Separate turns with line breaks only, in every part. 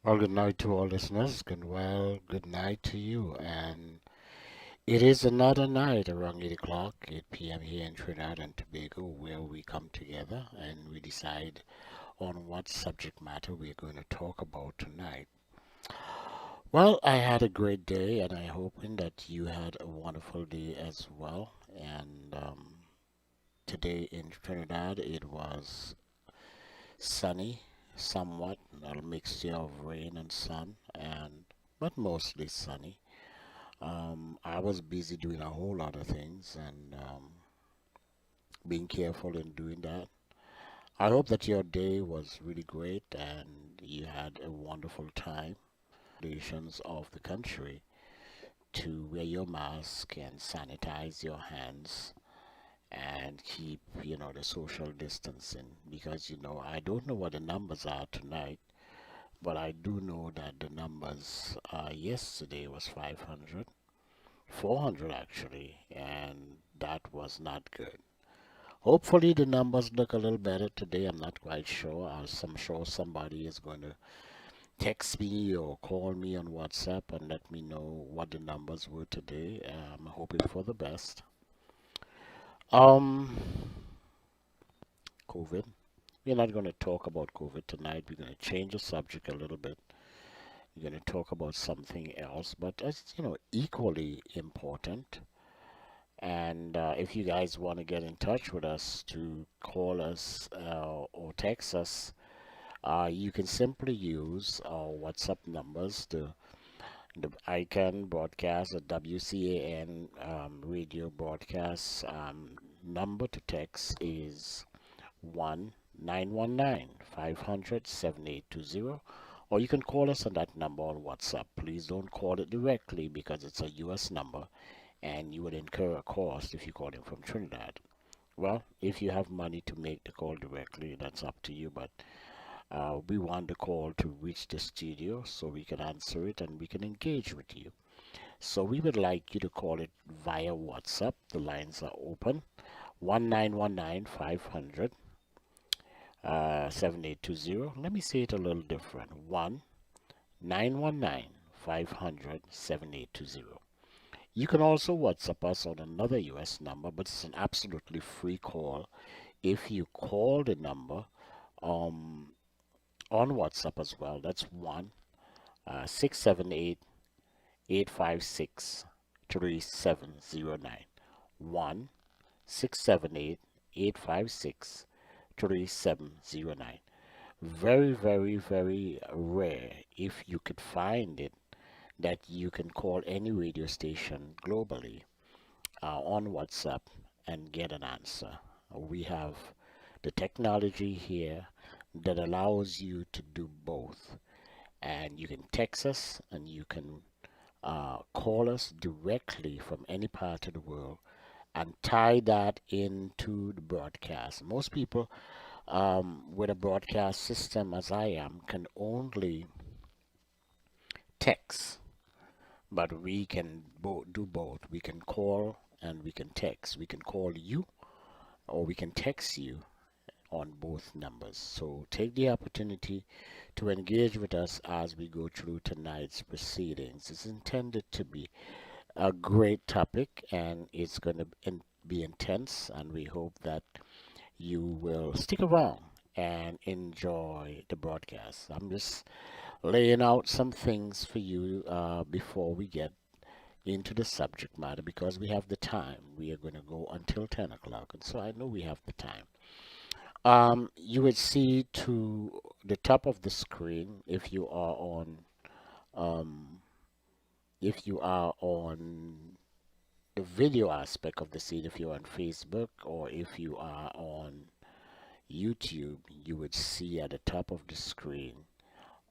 Well, good night to all listeners. Good night to you. And it is another night around 8 o'clock, 8 p.m. here in Trinidad and Tobago, where we come together and we decide on what subject matter we're going to talk about tonight. Well, I had a great day, and I'm hoping that you had a wonderful day as well. And today in Trinidad, it was sunny, somewhat, a mixture of rain and sun, and but mostly sunny. I was busy doing a whole lot of things and being careful in doing that. I hope that your day was really great and you had a wonderful time. Recommendations of the country to wear your mask and sanitize your hands and keep, the social distancing because, I don't know what the numbers are tonight, but I do know that the numbers yesterday was 500, 400 actually, and that was not good. Hopefully the numbers look a little better today. I'm not quite sure. I'm sure somebody is going to text me or call me on WhatsApp and let me know what the numbers were today. I'm hoping for the best. Um, COVID. We're not going to talk about COVID tonight. We're going to change the subject a little bit. We're going to talk about something else, but as equally important. And if you guys want to get in touch with us to call us or text us, you can simply use our WhatsApp numbers. The Ican broadcast, the WCAN radio broadcast number to text is 1-919-500-7820, or you can call us on that number on WhatsApp. Please don't call it directly because it's a US number and you would incur a cost if you call in from Trinidad. Well, if you have money to make the call directly, that's up to you, but we want the call to reach the studio so we can answer it and we can engage with you. So we would like you to call it via WhatsApp. The lines are open. 1-919-500 7820. Let me say it a little different. 1-919-500-7820. You can also WhatsApp us on another US number, but it's an absolutely free call. If you call the number um, on WhatsApp as well, that's 1-678-856-3709. 1-678-856-3709. Very, very, very rare if you could find it that you can call any radio station globally on WhatsApp and get an answer. We have the technology here that allows you to do both. And you can text us and you can call us directly from any part of the world and tie that into the broadcast. Most people with a broadcast system, as I am, can only text, but we can do both. We can call and we can text. We can call you or we can text you on both numbers. So take the opportunity to engage with us as we go through tonight's proceedings. It's intended to be a great topic and it's going to be intense, and we hope that you will stick around and enjoy the broadcast. I'm just laying out some things for you before we get into the subject matter because we have the time. We are going to go until 10 o'clock, and so I know we have the time. You would see to the top of the screen um, if you are on the video aspect of the scene, if you're on Facebook or if you are on YouTube, you would see at the top of the screen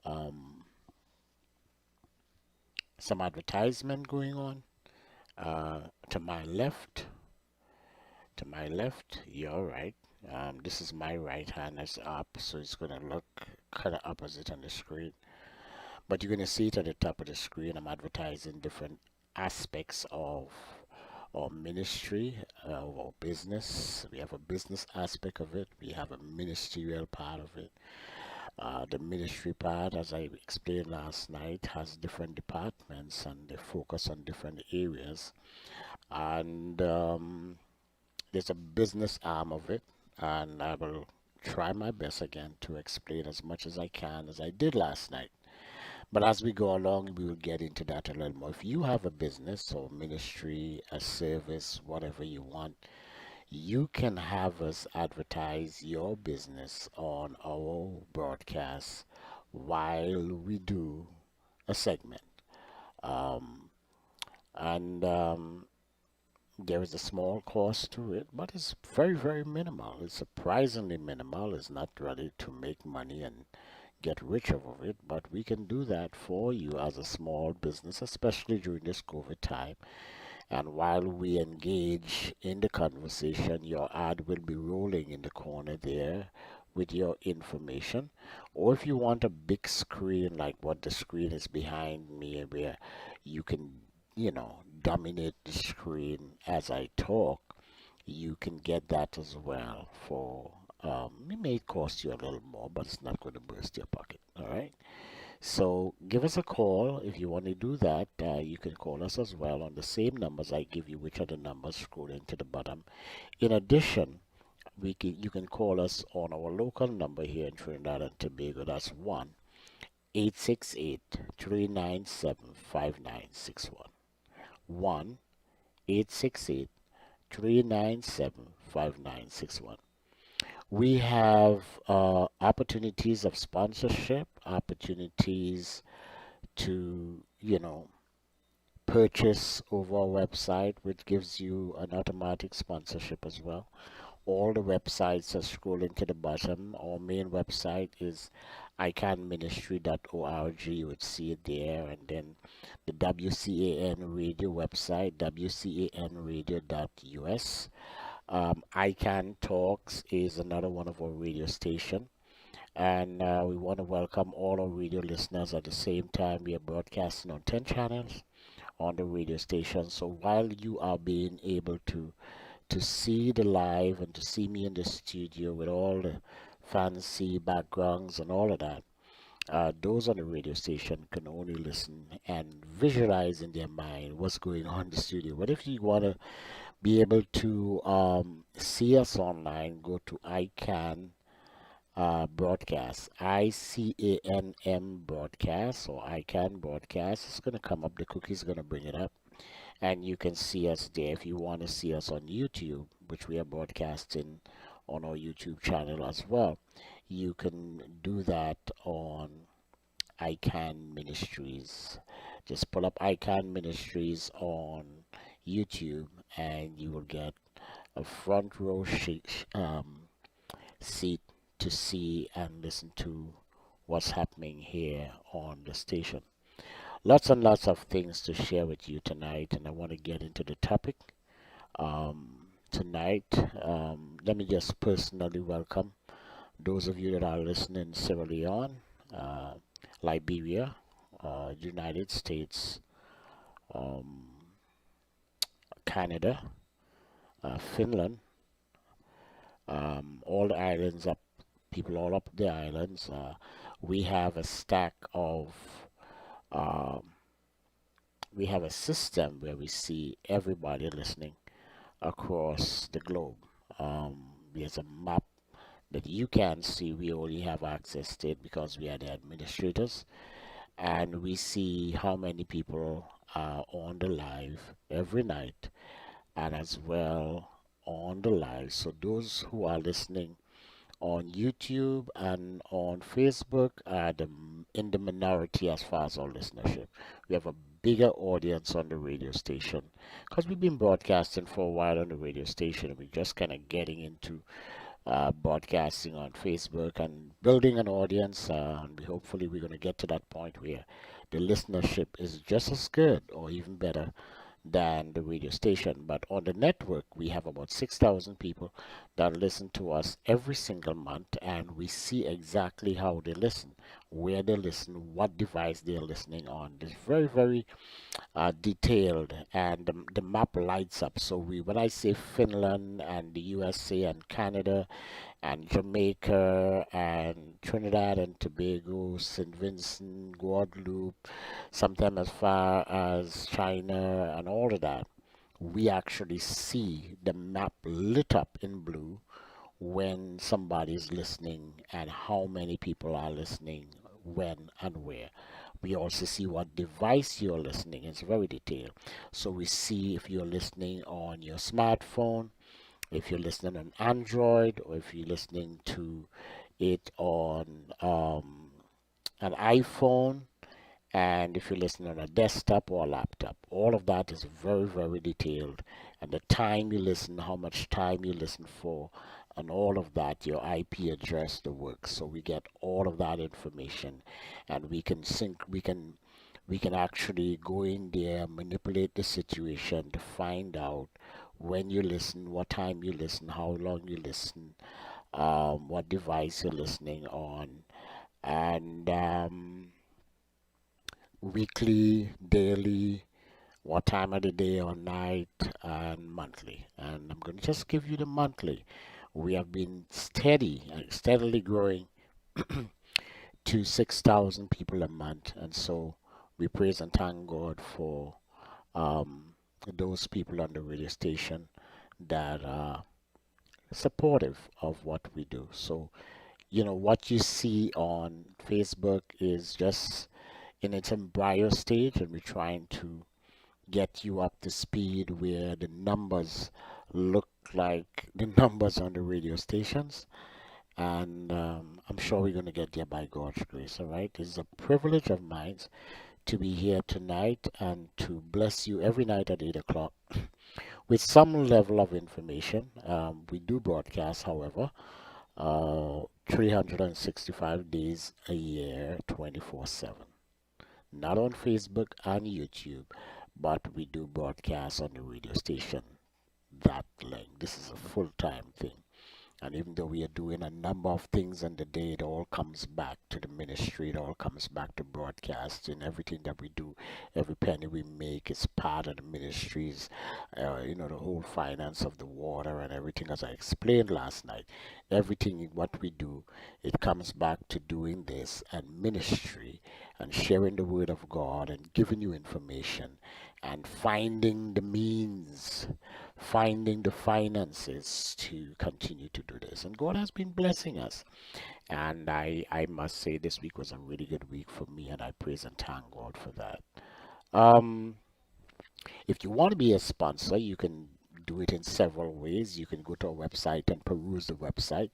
um, some advertisement going on. To my left, you're right. This is my right hand is up, so it's gonna look kind of opposite on the screen. But you're gonna see it at the top of the screen. I'm advertising different aspects of our ministry, of our business. We have a business aspect of it. We have a ministerial part of it. The ministry part, as I explained last night, has different departments and they focus on different areas. And there's a business arm of it, and I will try my best again to explain as much as I can as I did last night. But as we go along, we will get into that a little more. If you have a business or ministry, a service, whatever you want, you can have us advertise your business on our broadcast while we do a segment. Um, and There is a small cost to it, but it's very, very minimal. It's surprisingly minimal. It's not ready to make money and get rich off of it, but we can do that for you as a small business, especially during this COVID time. And while we engage in the conversation, your ad will be rolling in the corner there with your information. Or if you want a big screen like what the screen is behind me, where you can, dominate the screen as I talk, you can get that as well for, it may cost you a little more, but it's not going to burst your pocket. All right. So give us a call if you want to do that. You can call us as well on the same numbers I give you, which are the numbers scrolling to the bottom. In addition, you can call us on our local number here in Trinidad and Tobago. That's 1-868-397-5961. 1-868-397-5961. We have opportunities of sponsorship, opportunities to, purchase over our website, which gives you an automatic sponsorship as well. All the websites are scrolling to the bottom. Our main website is icanministry.org. You would see it there. And then the WCAN radio website, wcanradio.us. Ican Talks is another one of our radio station. And we want to welcome all our radio listeners at the same time. We are broadcasting on 10 channels on the radio station. So while you are being able to see the live and to see me in the studio with all the fancy backgrounds and all of that, those on the radio station can only listen and visualize in their mind what's going on in the studio. But if you want to be able to see us online, go to ICANN broadcast, ICANM broadcast, or ICANN broadcast. It's going to come up, the cookie's going to bring it up, and you can see us there. If you want to see us on YouTube, which we are broadcasting on our YouTube channel as well, you can do that on Ican Ministries. Just pull up Ican Ministries on YouTube and you will get a front row seat to see and listen to what's happening here on the station. Lots and lots of things to share with you tonight, and I want to get into the topic tonight. Let me just personally welcome those of you that are listening in Sierra Leone, uh, Liberia, United States, um, Canada, Finland, all the islands up, people all up the islands. We have a stack of, um, we have a system where we see everybody listening across the globe. There's a map that you can see. We only have access to it because we are the administrators, and we see how many people are on the live every night and as well on the live. So those who are listening on YouTube and on Facebook are in the minority as far as our listenership. We have a bigger audience on the radio station because we've been broadcasting for a while on the radio station. We're just kind of getting into broadcasting on Facebook and building an audience. And hopefully we're going to get to that point where the listenership is just as good or even better than the radio station. But on the network, we have about 6,000 people that listen to us every single month, and we see exactly how they listen. where they listen, what device they're listening on. It's very, very detailed, and the map lights up. So when I say Finland and the USA and Canada and Jamaica and Trinidad and Tobago, St. Vincent, Guadeloupe, sometimes as far as China and all of that, we actually see the map lit up in blue when somebody's listening and how many people are listening, when and where. We also see what device you're listening. It's very detailed. So we see if you're listening on your smartphone, if you're listening on Android, or if you're listening to it on an iPhone, and if you're listening on a desktop or a laptop. All of that is very, very detailed. And the time you listen, how much time you listen for, and all of that, your IP address, the works. So we get all of that information, and we can actually go in there, manipulate the situation to find out when you listen, what time you listen, how long you listen, what device you're listening on, and weekly, daily, what time of the day or night, and monthly. And I'm going to just give you the monthly. We have been steadily growing to 6,000 people a month. And so we praise and thank God for um, those people on the radio station that are supportive of what we do. So, what you see on Facebook is just in its embryo stage, and we're trying to get you up to speed where the numbers look like the numbers on the radio stations. And I'm sure we're going to get there by God's grace. All right. It's a privilege of mine to be here tonight and to bless you every night at 8 o'clock with some level of information. We do broadcast, however, 365 days a year, 24/7. Not on Facebook and YouTube, but we do broadcast on the radio station that length. This is a full-time thing. And even though we are doing a number of things in the day, it all comes back to the ministry. It all comes back to broadcasting. Everything that we do, every penny we make is part of the ministries. The whole finance of the water and everything, as I explained last night. Everything in what we do, it comes back to doing this and ministry and sharing the word of God and giving you information and finding the means, finding the finances to continue to do this. And God has been blessing us. And I must say this week was a really good week for me, and I praise and thank God for that. Um, if you want to be a sponsor, you can do it in several ways. You can go to our website and peruse the website.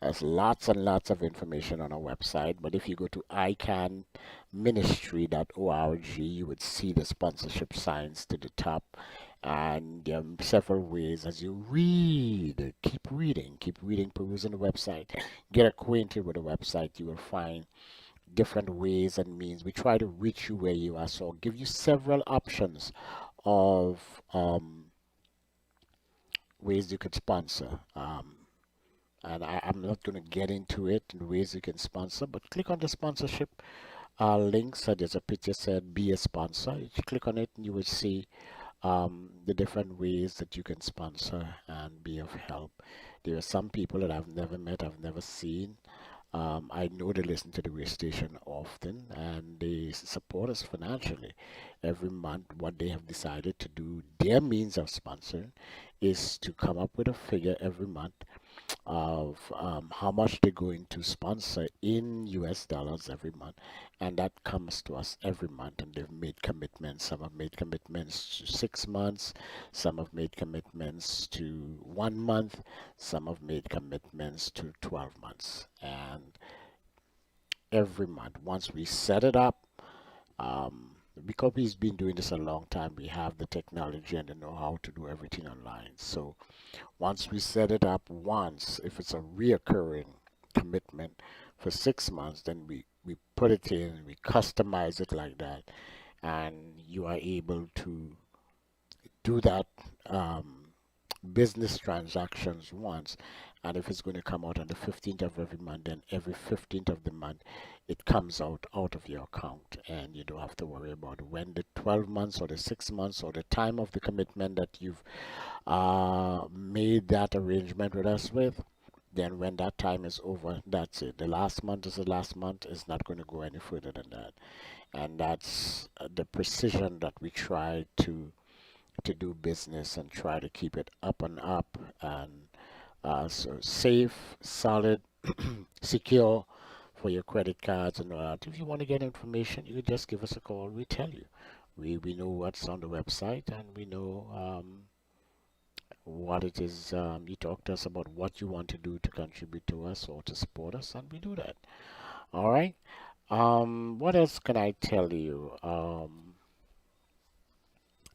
There's lots and lots of information on our website. But if you go to icanministry.org, you would see the sponsorship signs to the top. And there are several ways as you read, keep reading, perusing the website, get acquainted with the website. You will find different ways and means. We try to reach you where you are. So I'll give you several options of ways you could sponsor. And I'm not going to get into it in ways you can sponsor, but click on the sponsorship link. So there's a picture said be a sponsor. You click on it and you will see the different ways that you can sponsor and be of help. There are some people that I've never met, I've never seen. I know they listen to the radio station often and they support us financially. Every month, what they have decided to do, their means of sponsoring, is to come up with a figure every month of how much they're going to sponsor in US dollars every month. And that comes to us every month. And they've made commitments. Some have made commitments to 6 months. Some have made commitments to 1 month. Some have made commitments to 12 months. And every month, once we set it up, um, because we've been doing this a long time, we have the technology and the know-how to do everything online. So once we set it up once, if it's a reoccurring commitment for 6 months, then we put it in, we customize it like that, and you are able to do that business transactions once, and if it's going to come out on the 15th of every month, then every 15th of the month it comes out of your account, and you don't have to worry about when the 12 months or the 6 months or the time of the commitment that you've made that arrangement with us with. Then when that time is over, that's it. The last month is the last month. It's not going to go any further than that. And that's the precision that we try to do business and try to keep it up and up, and so safe, solid, secure for your credit cards and all that. If you want to get information, you just give us a call. We tell you. We know what's on the website, and we know what it is. You talk to us about what you want to do to contribute to us or to support us, and we do that. All right. What else can I tell you? I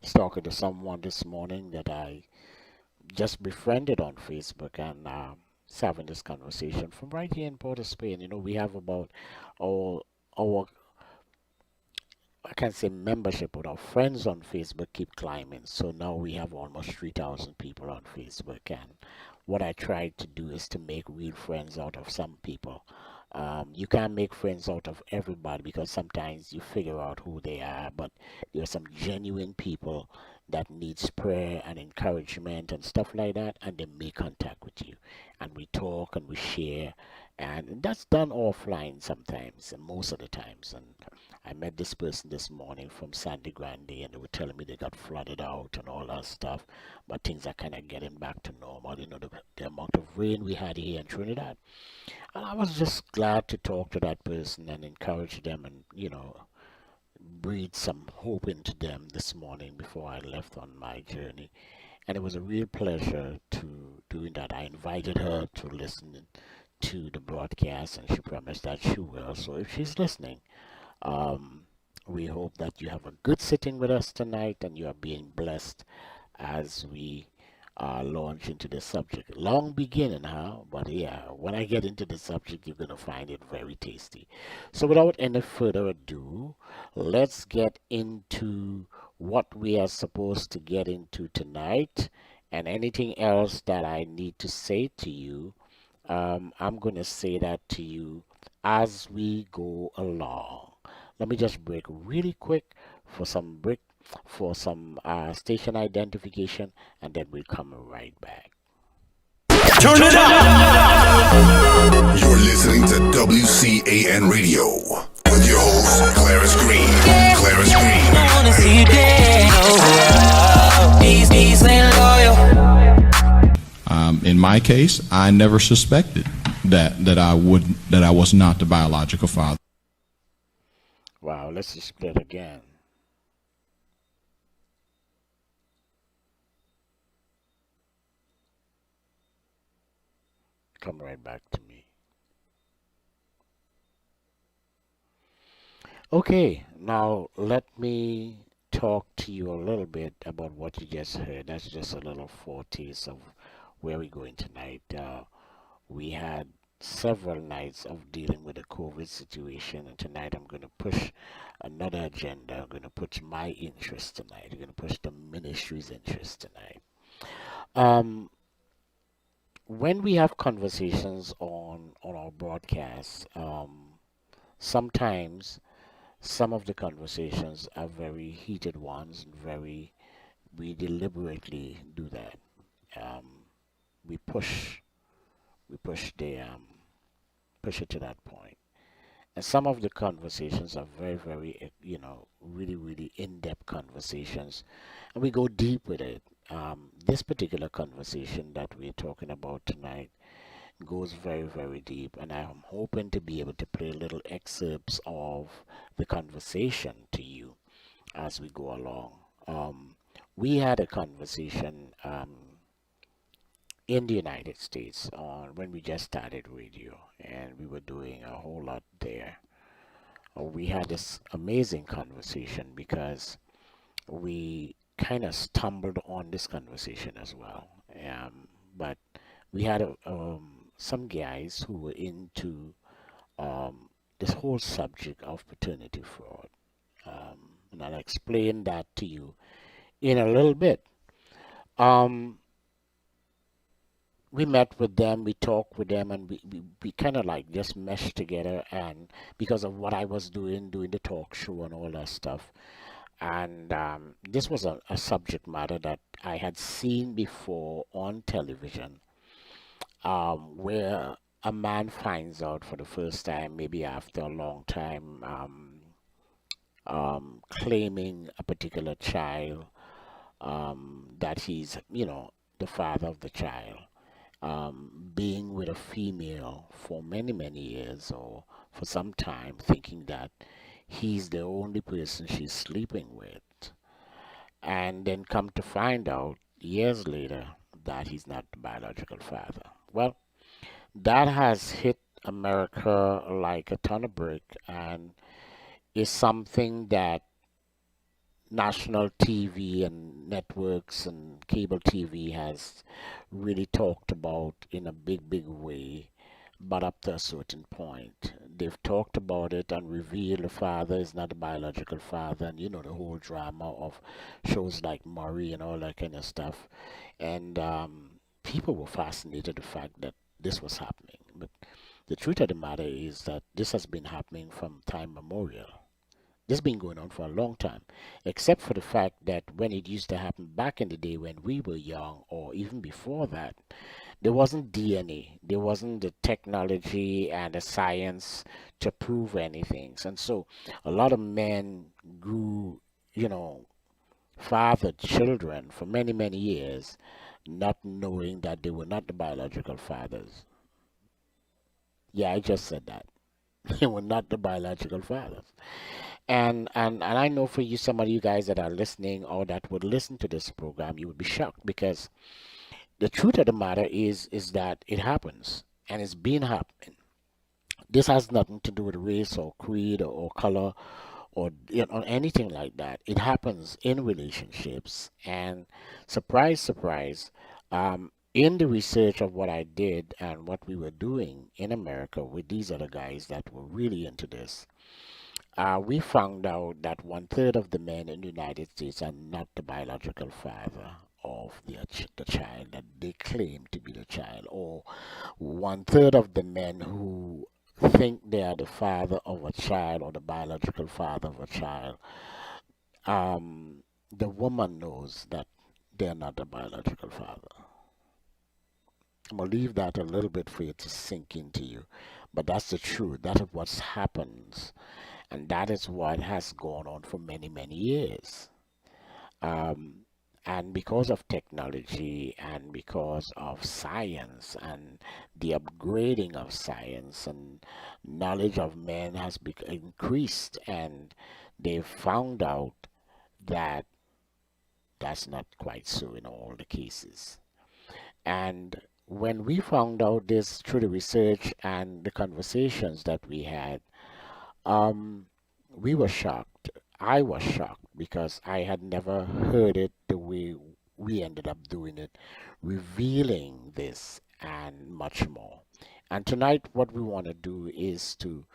was talking to someone this morning that I just befriended on Facebook, and just having this conversation from right here in Port of Spain. We have about all our, I can't say membership, but our friends on Facebook keep climbing. So now we have almost 3,000 people on Facebook. And what I try to do is to make real friends out of some people. You can't make friends out of everybody because sometimes you figure out who they are, but there are some genuine people that needs prayer and encouragement and stuff like that, and they make contact with you. And we talk and we share, and that's done offline sometimes, and most of the times. And I met this person this morning from Sandy Grande, and they were telling me they got flooded out and all that stuff, but things are kind of getting back to normal. The amount of rain we had here in Trinidad, and I was just glad to talk to that person and encourage them, and breathe some hope into them this morning before I left on my journey. And it was a real pleasure to doing that. I invited her to listen to the broadcast, and she promised that she will. So if she's listening, um, we hope that you have a good sitting with us tonight and you are being blessed as we launch into the subject. Long beginning, huh? But yeah, when I get into the subject, you're going to find it very tasty. So without any further ado, let's get into what we are supposed to get into tonight, and anything else that I need to say to you. I'm going to say that to you as we go along. Let me just break really quick for some station identification, and then we'll come right back.
Turn it up! You're listening to WCAN Radio with your host, Clarence Green. Clarence Green. I wanna see you dance. Oh, peace and loyal.
In my case, I never suspected that I was not the biological father.
Wow, let's just play it again. Come right back to me. Okay, now let me talk to you a little bit about what you just heard. That's just a little foretaste of where we're going tonight. We had several nights of dealing with the COVID situation, and tonight I'm going to push another agenda. I'm going to push my interest tonight. I'm going to push the ministry's interest tonight. Um, when we have conversations on our broadcasts, sometimes some of the conversations are very heated ones, and we deliberately do that. Um, we push the push it to that point. And some of the conversations are very, really in-depth conversations, and we go deep with it. This particular conversation that we're talking about tonight goes very deep, and I'm hoping to be able to play little excerpts of the conversation to you as we go along. We had a conversation in the United States on when we just started radio, and we were doing a whole lot there. We had this amazing conversation because we kind of stumbled on this conversation as well. But we had some guys who were into this whole subject of paternity fraud. And I'll explain that to you in a little bit. Um, we met with them, we talked with them, and we kind of like just meshed together. And because of what I was doing the talk show and all that stuff, and this was a subject matter that I had seen before on television, where a man finds out for the first time, maybe after a long time, claiming a particular child, that he's, the father of the child, being with a female for many, many years or for some time, thinking that he's the only person she's sleeping with, and then come to find out years later that he's not the biological father. Well, that has hit America like a ton of brick and is something that national TV and networks and cable TV has really talked about in a big, big way, but up to a certain point. They've talked about it and revealed the father is not a biological father, and the whole drama of shows like Maury and all that kind of stuff. And people were fascinated the fact that this was happening. But the truth of the matter is that this has been happening from time memorial. This has been going on for a long time, except for the fact that when it used to happen back in the day when we were young, or even before that, there wasn't DNA, there wasn't the technology and the science to prove anything. And so a lot of men grew, you know, fathered children for many, many years, not knowing that they were not the biological fathers. Yeah, I just said that. They were not the biological fathers. And I know for you, some of you guys that are listening or that would listen to this program, you would be shocked because the truth of the matter is that it happens and it's been happening. This has nothing to do with race or creed or color or anything like that. It happens in relationships. And surprise, surprise, in the research of what I did and what we were doing in America with these other guys that were really into this, we found out that one third of the men in the United States are not the biological father of the child that they claim to be the child, or one third of the men who think they are the father of a child or the biological father of a child, the woman knows that they're not the biological father. I'm gonna leave that a little bit for you to sink into you, but that's the truth. That is what happens, and that is what has gone on for many, many years. Um, and because of technology and because of science and the upgrading of science and knowledge of men has increased, and they've found out that that's not quite so in all the cases. And when we found out this through the research and the conversations that we had, um, we were shocked. I was shocked because I had never heard it the way we ended up doing it, revealing this and much more. And tonight, what we want to do is to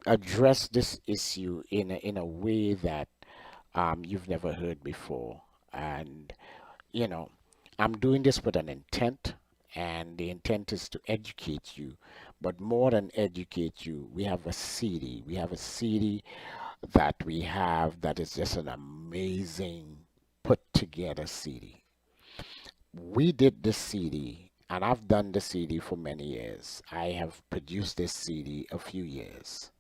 address this issue in a way that you've never heard before. And, you know, I'm doing this with an intent, and the intent is to educate you. But more than educate you, we have a CD. We have a CD that we have that is just an amazing put together CD. We did this CD, and I've done the CD for many years. I have produced this CD a few years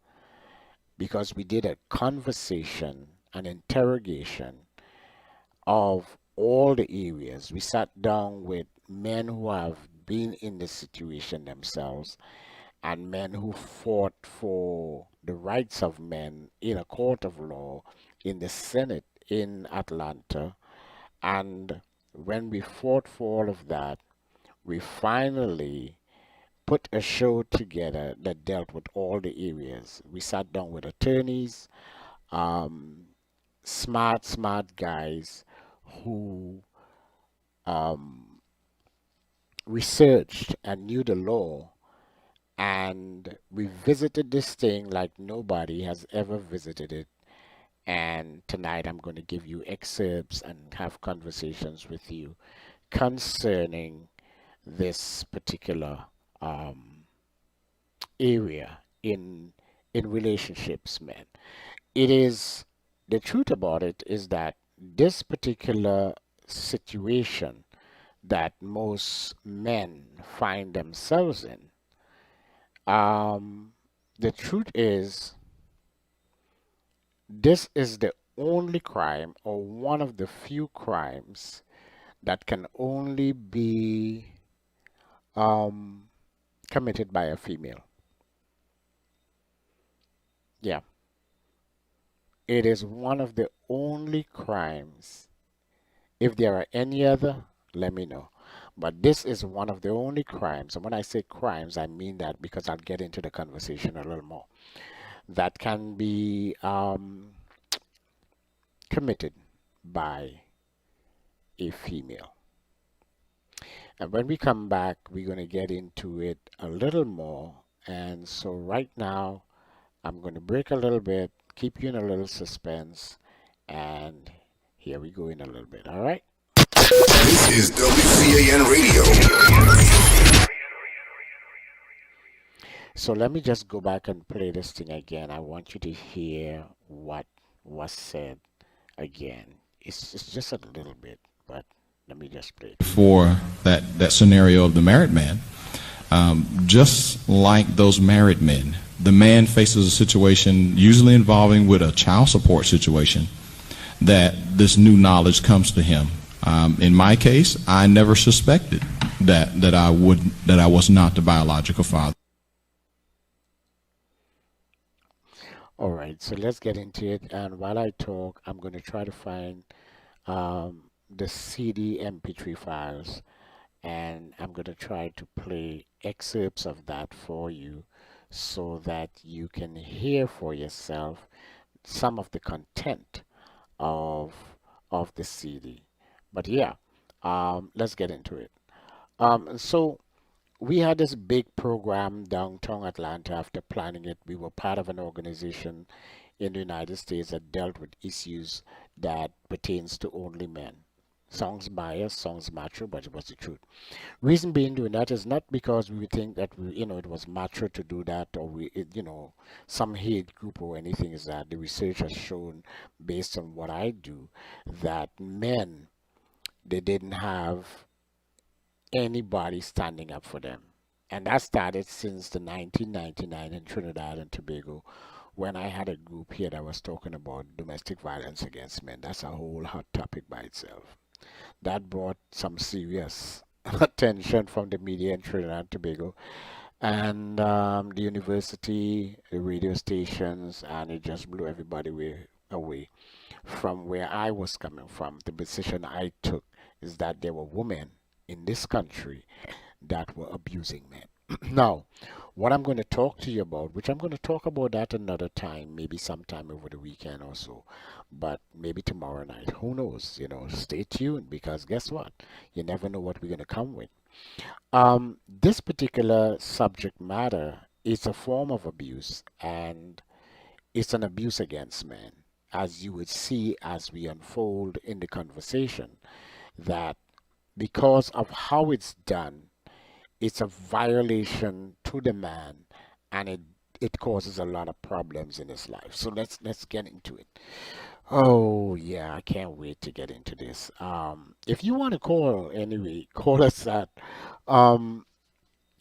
because we did a conversation, an interrogation of all the areas. We sat down with men who have been in this situation themselves and men who fought for the rights of men in a court of law in the Senate in Atlanta. And when we fought for all of that, we finally put a show together that dealt with all the areas. We sat down with attorneys, um, smart, smart guys who um, researched and knew the law, and we visited this thing like nobody has ever visited it. And tonight I'm going to give you excerpts and have conversations with you concerning this particular um, area in relationships, man. It is the truth about it is that this particular situation that most men find themselves in, um, the truth is this is the only crime or one of the few crimes that can only be um, committed by a female. Yeah, it is one of the only crimes. If there are any other, let me know. But this is one of the only crimes, and when I say crimes, I mean that because I'll get into the conversation a little more, that can be committed by a female. And when we come back, we're going to get into it a little more. And so right now, I'm going to break a little bit, keep you in a little suspense, and here we go in a little bit. All right?
This is WCAN Radio.
So let me just go back and play this thing again. I want you to hear what was said again. It's just a little bit, but let me just play it for you.
For that scenario of the married man, just like those married men, the man faces a situation usually involving with a child support situation that this new knowledge comes to him. In my case, I never suspected that I was not the biological father.
All right, so let's get into it. And while I talk, I'm going to try to find the CD MP3 files, and I'm going to try to play excerpts of that for you so that you can hear for yourself some of the content of the CD. But yeah, let's get into it. So we had this big program downtown Atlanta. After planning it, we were part of an organization in the United States that dealt with issues that pertains to only men. Sounds biased, sounds macho, but it was the truth. Reason being doing that is not because we think that it was macho to do that, or some hate group or anything. Is that the research has shown, based on what I do, that men, they didn't have anybody standing up for them. And that started since the 1999 in Trinidad and Tobago, when I had a group here that was talking about domestic violence against men. That's a whole hot topic by itself. That brought some serious attention from the media in Trinidad and Tobago, and the university, the radio stations, and it just blew everybody away from where I was coming from. The position I took is that there were women in this country that were abusing men. Now, what I'm going to talk to you about, which I'm going to talk about that another time, maybe sometime over the weekend or so, but maybe tomorrow night. Who knows? Stay tuned, because guess what? You never know what we're going to come with. This particular subject matter is a form of abuse, and it's an abuse against men, as you would see as we unfold in the conversation, that because of how it's done, it's a violation to the man, and it causes a lot of problems in his life. So let's get into it. Oh yeah, I can't wait to get into this. If you want to call anyway, call us at um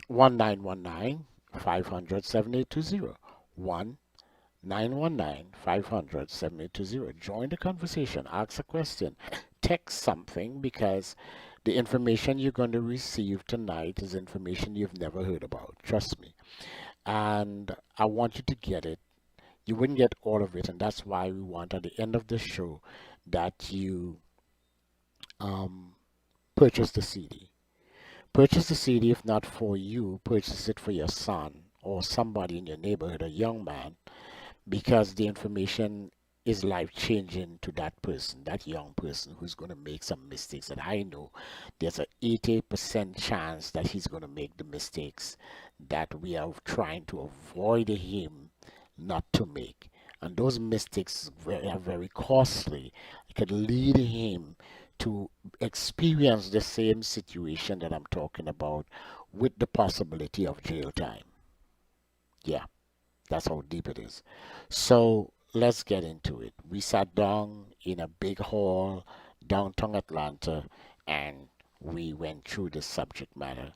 1919 500 7820. 919 500 7820. Join the conversation, ask a question, text something, because the information you're going to receive tonight is information you've never heard about. Trust me. And I want you to get it. You wouldn't get all of it, and that's why we want at the end of the show that you um, purchase the CD. Purchase the CD, if not for you, purchase it for your son or somebody in your neighborhood, a young man, because the information is life changing to that person, that young person who's going to make some mistakes that I know there's a 80% chance that he's going to make the mistakes that we are trying to avoid him not to make. And those mistakes are very costly. It could lead him to experience the same situation that I'm talking about with the possibility of jail time. Yeah, that's how deep it is. So let's get into it. We sat down in a big hall downtown Atlanta and we went through the subject matter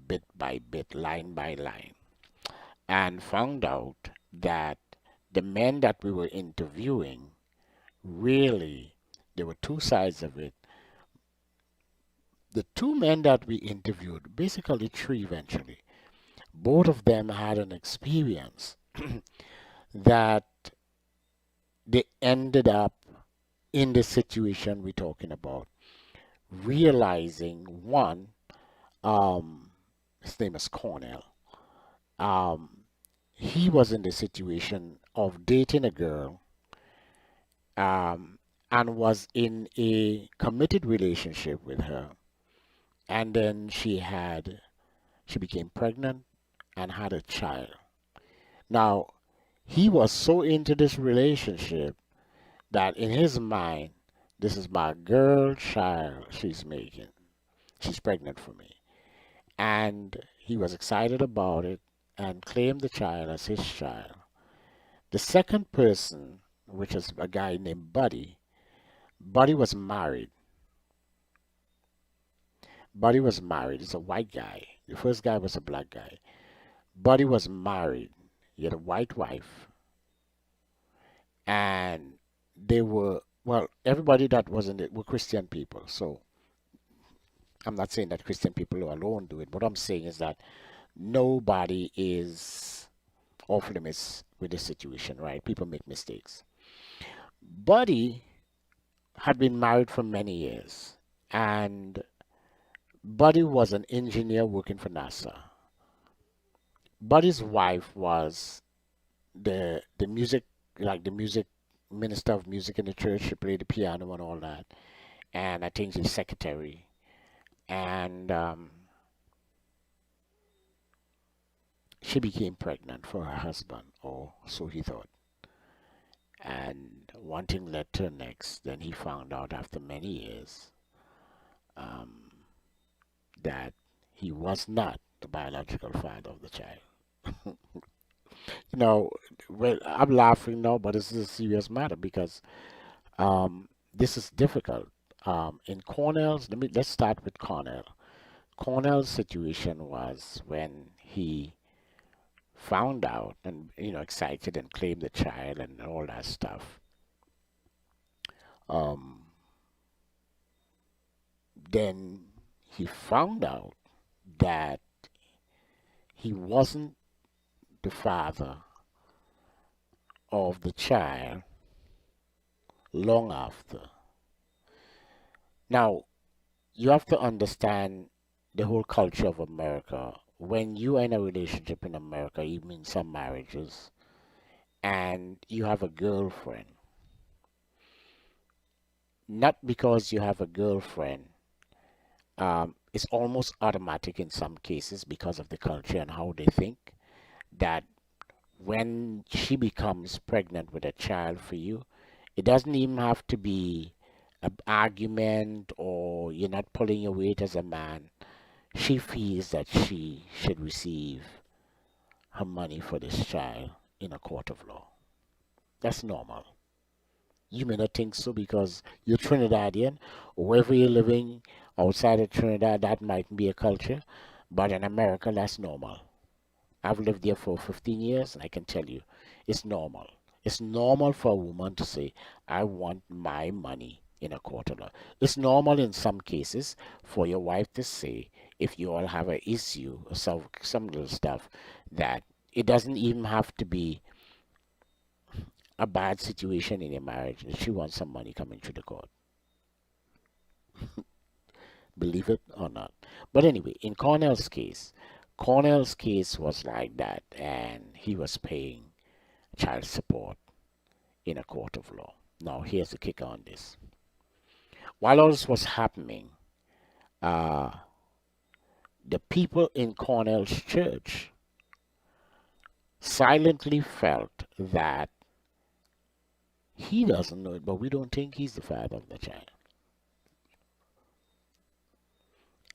bit by bit, line by line, and found out that the men that we were interviewing really, there were two sides of it. The two men that we interviewed, basically three eventually, both of them had an experience that they ended up in the situation we're talking about, realizing one, um, his name is Cornell. Um, he was in the situation of dating a girl, um, and was in a committed relationship with her, and then she became pregnant and had a child. Now, he was so into this relationship that in his mind, this is my girl child she's making. She's pregnant for me. And he was excited about it and claimed the child as his child. The second person, which is a guy named Buddy, Buddy was married. Buddy was married. He's a white guy. The first guy was a black guy. Buddy was married. He had a white wife. And they were, well, everybody that was in it were Christian people. So I'm not saying that Christian people alone do it. What I'm saying is that nobody is off limits with this situation, right? People make mistakes. Buddy had been married for many years, and Buddy was an engineer working for NASA. Buddy's wife was the music, like the music minister of music in the church. She played the piano and all that, and I think she's secretary. And she became pregnant for her husband, or so he thought. And one thing led to the next. Then he found out after many years um, that he was not the biological father of the child. You know, well, I'm laughing now, but this is a serious matter because this is difficult. In Cornell's, let's start with Cornell. Cornell's situation was when he found out and excited and claimed the child and all that stuff. Um, then he found out that he wasn't the father of the child long after. Now, you have to understand the whole culture of America. When you are in a relationship in America, even in some marriages, and you have a girlfriend, not because you have a girlfriend, it's almost automatic in some cases because of the culture and how they think that when she becomes pregnant with a child for you, it doesn't even have to be an argument or you're not pulling your weight as a man. She feels that she should receive her money for this child in a court of law. That's normal. You may not think so because you're Trinidadian, or wherever you're living outside of Trinidad, that might be a culture, but in America, that's normal. I've lived there for 15 years, and I can tell you, it's normal. It's normal for a woman to say, I want my money in a court of law. It's normal in some cases for your wife to say, if you all have an issue or some little stuff, that it doesn't even have to be a bad situation in your marriage. She wants some money coming through the court. Believe it or not. But anyway, in Cornell's case was like that, and he was paying child support in a court of law. Now, here's the kicker on this. While all this was happening, uh, the people in Cornell's church silently felt that he doesn't know it, but we don't think he's the father of the child.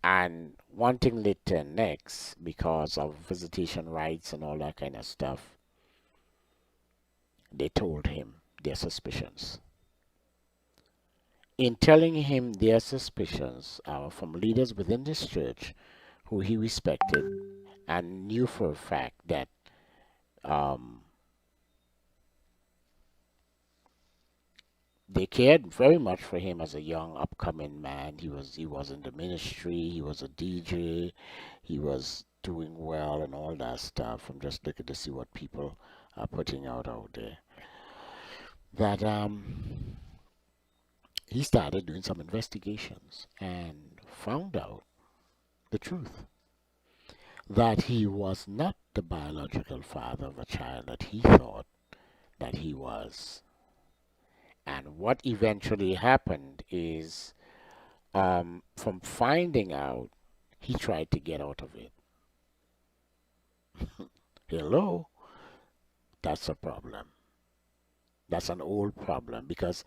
And one thing led to the next because of visitation rights and all that kind of stuff. They told him their suspicions. In telling him their suspicions from leaders within this church who he respected and knew for a fact that um, they cared very much for him as a young upcoming man. He was in the ministry, he was a DJ, he was doing well and all that stuff. I'm just looking to see what people are putting out there. That he started doing some investigations and found out the truth that he was not the biological father of a child that he thought that he was. And what eventually happened is, from finding out, he tried to get out of it. Hello? That's a problem. That's an old problem because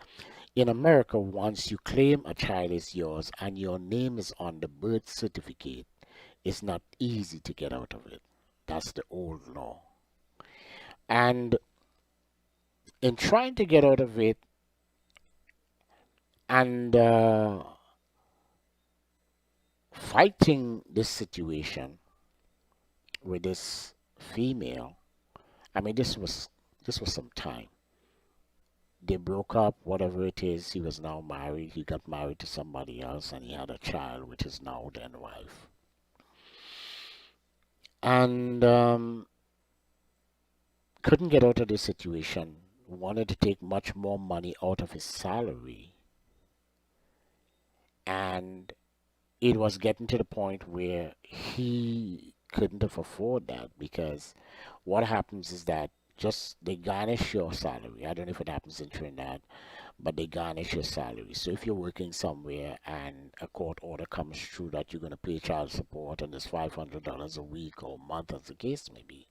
in America, once you claim a child is yours and your name is on the birth certificate, it's not easy to get out of it. That's the old law. And in trying to get out of it and fighting this situation with this female, I mean, this was some time. They broke up, whatever it is. He was now married. He got married to somebody else, and he had a child with his now then wife. And couldn't get out of this situation. Wanted to take much more money out of his salary, and it was getting to the point where he couldn't have afford that because what happens is that just they garnish your salary. I don't know if it happens in Trinidad, but they garnish your salary. So if you're working somewhere and a court order comes through that you're going to pay child support and it's $500 a week or a month, as the case may be,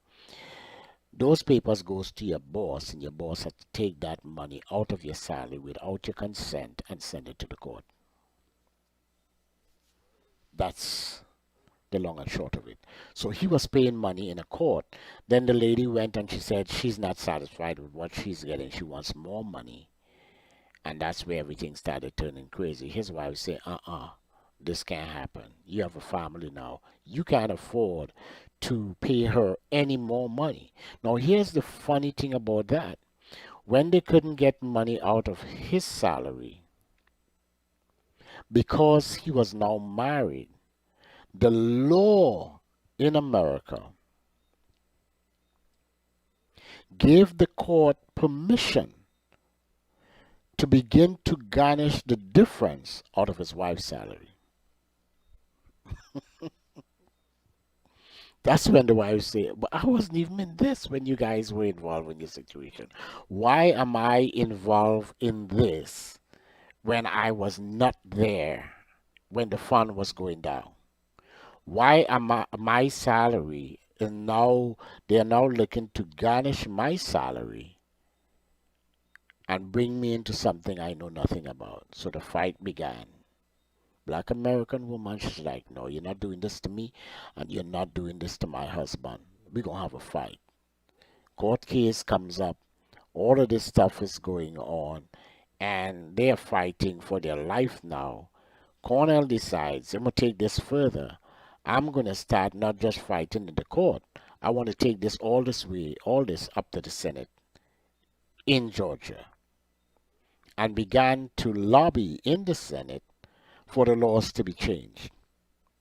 those papers goes to your boss, and your boss has to take that money out of your salary without your consent and send it to the court. That's the long and short of it. So he was paying money in a court. Then the lady went and she said she's not satisfied with what she's getting. She wants more money. And that's where everything started turning crazy. His wife said, this can't happen. You have a family now. You can't afford to pay her any more money. Now, here's the funny thing about that. When they couldn't get money out of his salary, because he was now married, the law in America gave the court permission to begin to garnish the difference out of his wife's salary. That's when the wife said, but I wasn't even in this when you guys were involved in this situation. Why am I involved in this when I was not there when the fund was going down? Why am my salary and now they're now looking to garnish my salary and bring me into something I know nothing about? So the fight began. Black American woman, she's like, no, you're not doing this to me, and you're not doing this to my husband. We're going to have a fight. Court case comes up. All of this stuff is going on, and they're fighting for their life now. Cornell decides, I'm going to take this further. I'm going to start not just fighting in the court. I want to take this all this up to the Senate in Georgia, and began to lobby in the Senate for the laws to be changed.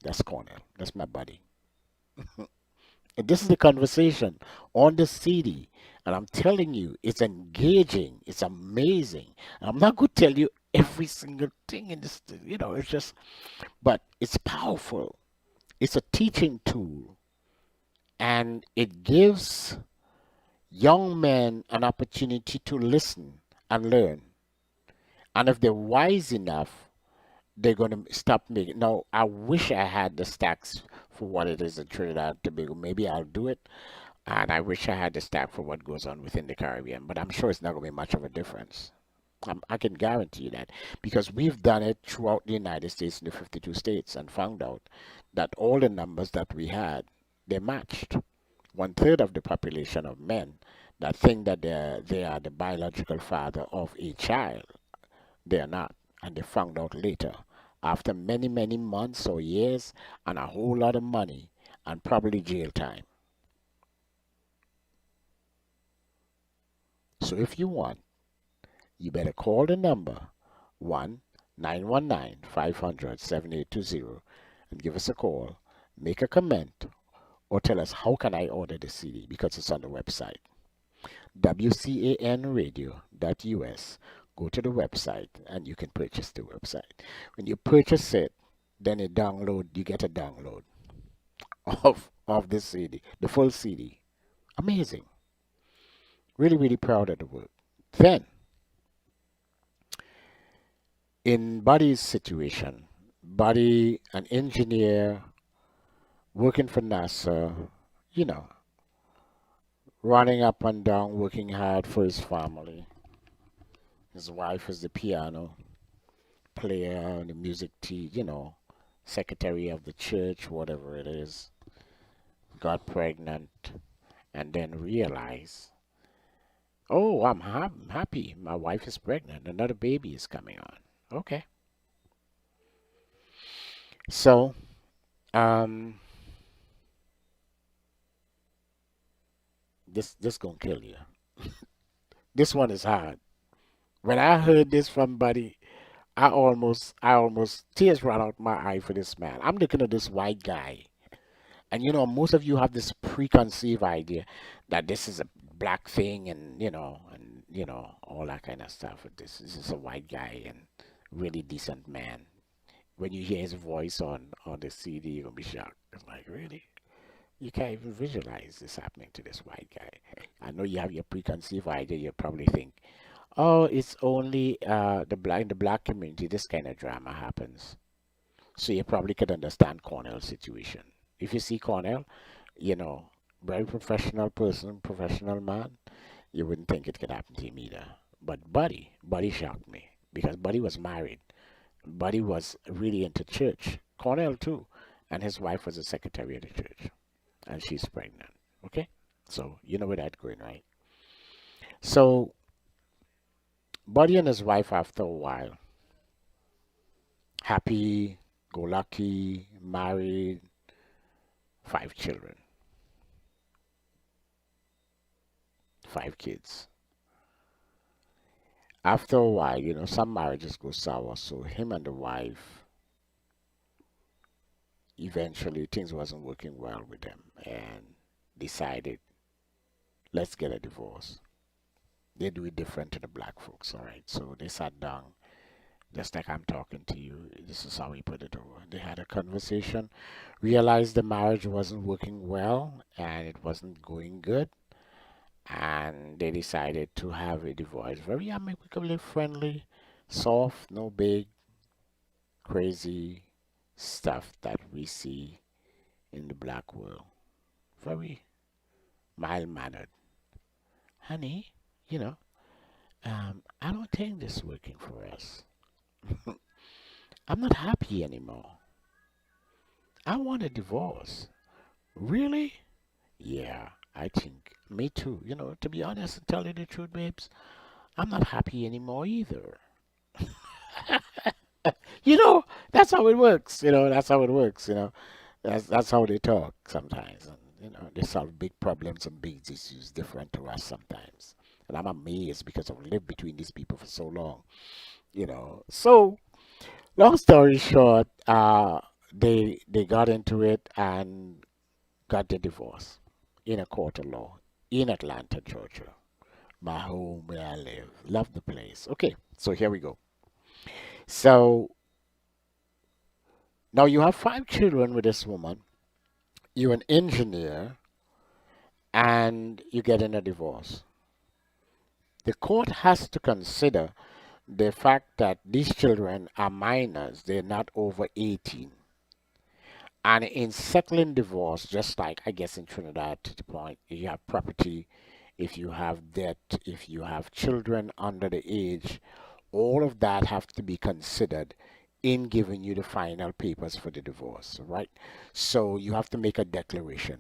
That's Cornell. That's my buddy. And this is the conversation on the CD. And I'm telling you, it's engaging. It's amazing. I'm not going to tell you every single thing in this, it's just, but it's powerful. It's a teaching tool. And it gives young men an opportunity to listen and learn. And if they're wise enough, they're going to stop making. Now, I wish I had the stacks for what it is in Trinidad and Tobago. Maybe I'll do it. And I wish I had the stack for what goes on within the Caribbean. But I'm sure it's not going to be much of a difference. I can guarantee you that because we've done it throughout the United States in the 52 states and found out that all the numbers that we had, they matched. One third of the population of men that think that they are the biological father of a child, they are not. And they found out later, after many, many months or years and a whole lot of money and probably jail time. So if you want, you better call the number 1 919 500 7820 and give us a call, make a comment, or tell us how can I order the CD because it's on the website. WCANradio.us. Go to the website and you can purchase the website. When you purchase it, then you get a download of the CD, the full CD. Amazing. Really, really proud of the work. Then, in Buddy's situation, Buddy, an engineer working for NASA, you know, running up and down, working hard for his family. His wife is the piano player, the music secretary of the church, whatever it is. Got pregnant and then realized, oh, I'm happy. My wife is pregnant. Another baby is coming on. Okay. So, um, this gonna kill you. This one is hard. When I heard this from Buddy, I almost tears ran out my eye for this man. I'm looking at this white guy, and most of you have this preconceived idea that this is a black thing, and all that kind of stuff. This is a white guy and really decent man. When you hear his voice on the CD, you're gonna be shocked. It's like, really? You can't even visualize this happening to this white guy. I know you have your preconceived idea. You probably think, oh, it's only in the black community this kind of drama happens. So you probably could understand Cornell's situation. If you see Cornell, you know, very professional person, professional man, you wouldn't think it could happen to him either. But Buddy shocked me because Buddy was married. Buddy was really into church. Cornell too. And his wife was a secretary of the church. And she's pregnant. Okay? So you know where that's going, right? So Buddy and his wife after a while, happy, go lucky, married, 5 children, 5 kids. After a while, some marriages go sour. So him and the wife, eventually things wasn't working well with them and decided, let's get a divorce. They do it different to the black folks, all right? So they sat down, just like I'm talking to you. This is how we put it over. They had a conversation, realized the marriage wasn't working well and it wasn't going good, and they decided to have a divorce. Very amicably friendly, soft, no big, crazy stuff that we see in the black world. Very mild mannered. Honey, you know, I don't think this is working for us. I'm not happy anymore. I want a divorce. Really? Yeah, I think me too. To be honest and tell you the truth, babes, I'm not happy anymore either. That's how it works. That's how it works. That's how they talk sometimes. And, they solve big problems and big issues different to us sometimes. And I'm amazed because I've lived between these people for so long. So, long story short, they got into it and got the divorce in a court of law in Atlanta, Georgia, my home where I live. Love the place. Okay, so here we go. So now you have 5 children with this woman. You're an engineer and you get in a divorce. The court has to consider the fact that these children are minors, they're not over 18. And in settling divorce, just like I guess in Trinidad, to the point, if you have property, if you have debt, if you have children under the age all of that have to be considered in giving you the final papers for the divorce, right? So you have to make a declaration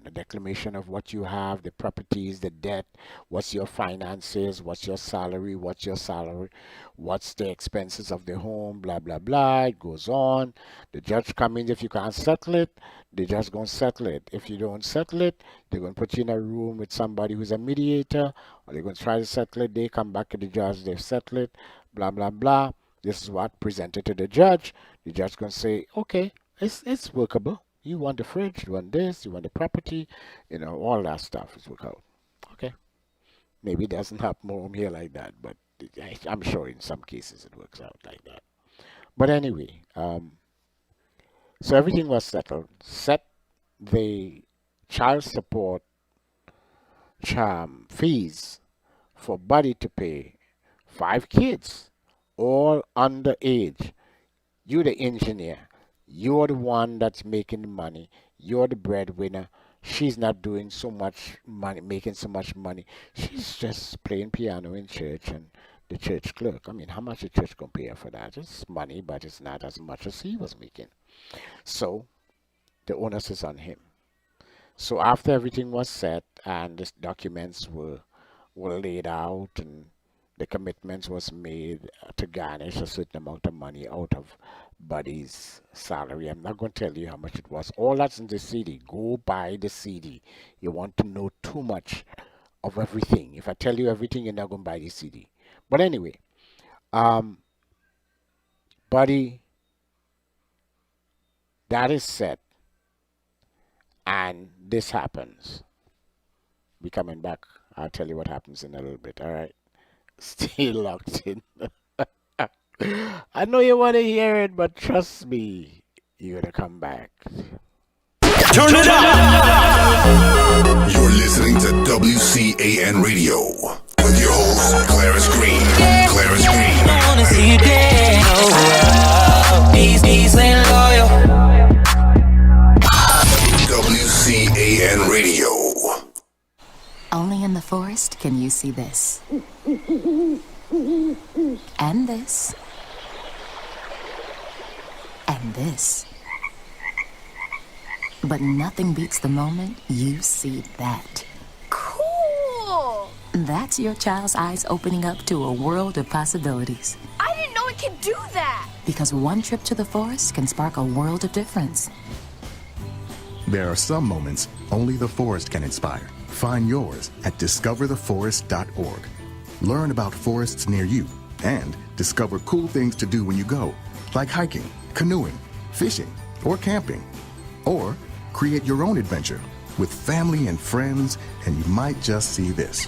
of what you have, the properties, the debt, what's your finances, what's your salary, what's the expenses of the home, blah, blah, blah. It goes on. The judge comes in. If you can't settle it, the judge going to settle it. If you don't settle it, they're going to put you in a room with somebody who's a mediator, or they're going to try to settle it. They come back to the judge, they settle it, blah, blah, blah. This is what presented to the judge. The judge going to say, okay, it's workable. You want the fridge, you want this, you want the property, all that stuff is work out. Okay. Maybe it doesn't happen more here like that, but I'm sure in some cases it works out like that. But anyway, so everything was settled. Set the child support fees for Buddy to pay 5 kids, all underage. You're the engineer. You're the one that's making the money. You're the breadwinner. She's not doing so much money, making so much money. She's just playing piano in church and the church clerk. I mean, how much the church gonna pay her for that? It's money, but it's not as much as he was making. So the onus is on him. So after everything was set and the documents were laid out and the commitments was made to garnish a certain amount of money out of Buddy's salary. I'm not going to tell you how much it was. All that's in the CD. Go buy the CD. You want to know too much of everything. If I tell you everything, you're not going to buy the CD. But anyway, Buddy, that is set. And this happens. Be coming back. I'll tell you what happens in a little bit. All right. Stay locked in. I know you want to hear it, but trust me, you're gonna come back.
Turn it up! You're listening to WCAN Radio with your host, Clarence Green. Clarence Green.
I wanna see you dance. Oh, peace and loyal.
WCAN Radio.
Only in the forest can you see this. And this. And this. But nothing beats the moment you see that.
Cool!
That's your child's eyes opening up to a world of possibilities.
I didn't know it could do that!
Because one trip to the forest can spark a world of difference.
There are some moments only the forest can inspire. Find yours at discovertheforest.org. Learn about forests near you and discover cool things to do when you go, like hiking, canoeing, fishing, or camping. Or create your own adventure with family and friends, and you might just see this.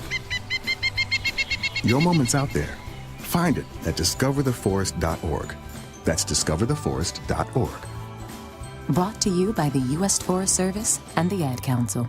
Your moment's out there. Find it at discovertheforest.org. That's discovertheforest.org.
Brought to you by the U.S. Forest Service and the Ad Council.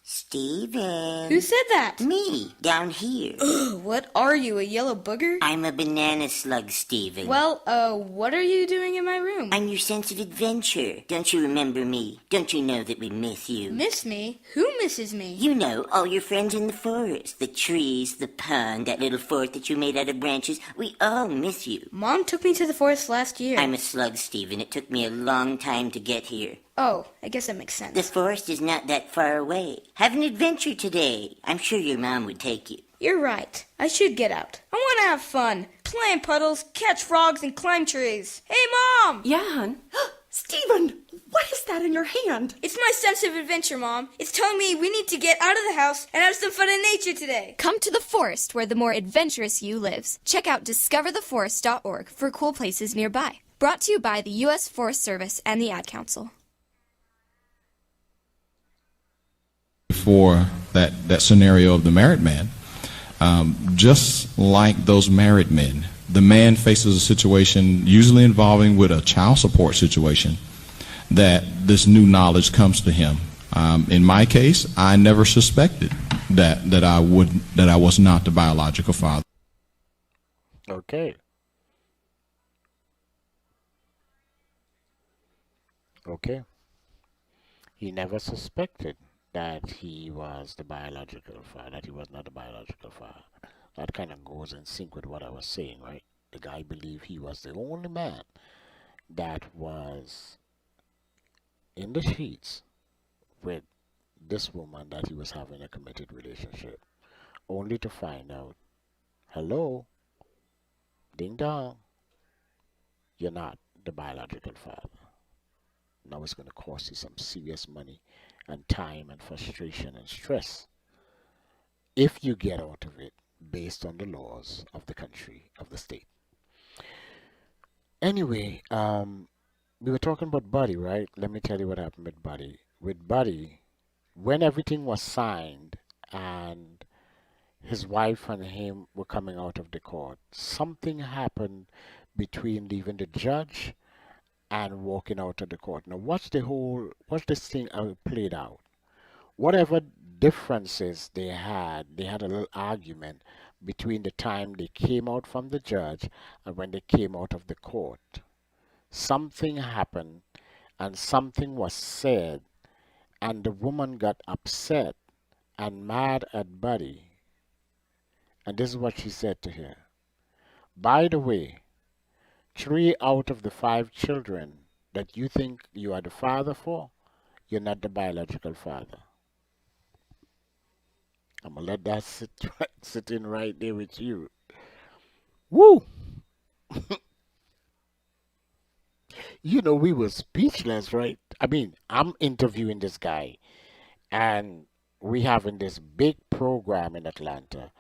Steven.
Who said that?
Me, down here.
What are you, a yellow booger?
I'm a banana slug, Steven.
Well, what are you doing in my room?
I'm your sense of adventure. Don't you remember me? Don't you know that we miss you?
Miss me? Who misses me?
You know, all your friends in the forest. The trees, the pond, that little fort that you made out of branches. We all miss you.
Mom took me to the forest last year.
I'm a slug, Steven. It took me a long time to get here.
Oh, I guess that makes sense.
The forest is not that far away. Have an adventure today. I'm sure your mom would take you.
You're right. I should get out. I want to have fun. Play in puddles, catch frogs, and climb trees. Hey, Mom!
Yeah, hon? Steven, what is that in your hand?
It's my sense of adventure, Mom. It's telling me we need to get out of the house and have some fun in nature today.
Come to the forest where the more adventurous you lives. Check out discovertheforest.org for cool places nearby. Brought to you by the U.S. Forest Service and the Ad Council.
For that scenario of the married man, just like those married men, the man faces a situation usually involving with a child support situation that this new knowledge comes to him. In my case, I never suspected that I was not the biological father.
Okay. Okay. He never suspected that he was the biological father, that he was not the biological father. That kind of goes in sync with what I was saying, right? The guy believed he was the only man that was in the sheets with this woman that he was having a committed relationship, only to find out, hello, ding dong, you're not the biological father. Now it's going to cost you some serious money and time and frustration and stress if you get out of it based on the laws of the country, of the state. Anyway, we were talking about Buddy, right? Let me tell you what happened with Buddy. With Buddy, when everything was signed and his wife and him were coming out of the court, something happened between leaving the judge and walking out of the court. Now, watch this thing played out. Whatever differences they had a little argument between the time they came out from the judge and when they came out of the court. Something happened and something was said, and the woman got upset and mad at Buddy. And this is what she said to him. By the way, 3 out of the 5 children that you think you are the father for, you're not the biological father. I'm gonna let that sit in right there with you. Woo! You know, we were speechless, right? I mean, I'm interviewing this guy, and we having this big program in Atlanta,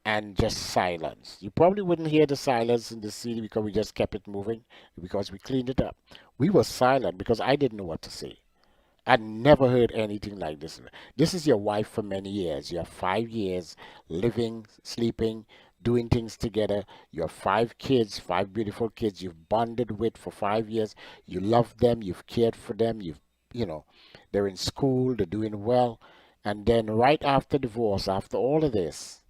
and just silence. You probably wouldn't hear the silence in the city because we just kept it moving because we cleaned it up. We were silent because I didn't know what to say. I never heard anything like this. This is your wife for many years. You have 5 years living, sleeping, doing things together. You have 5 kids, 5 beautiful kids you've bonded with for 5 years. You love them, you've cared for them, you know, they're in school, they're doing well. And then right after divorce, after all of this,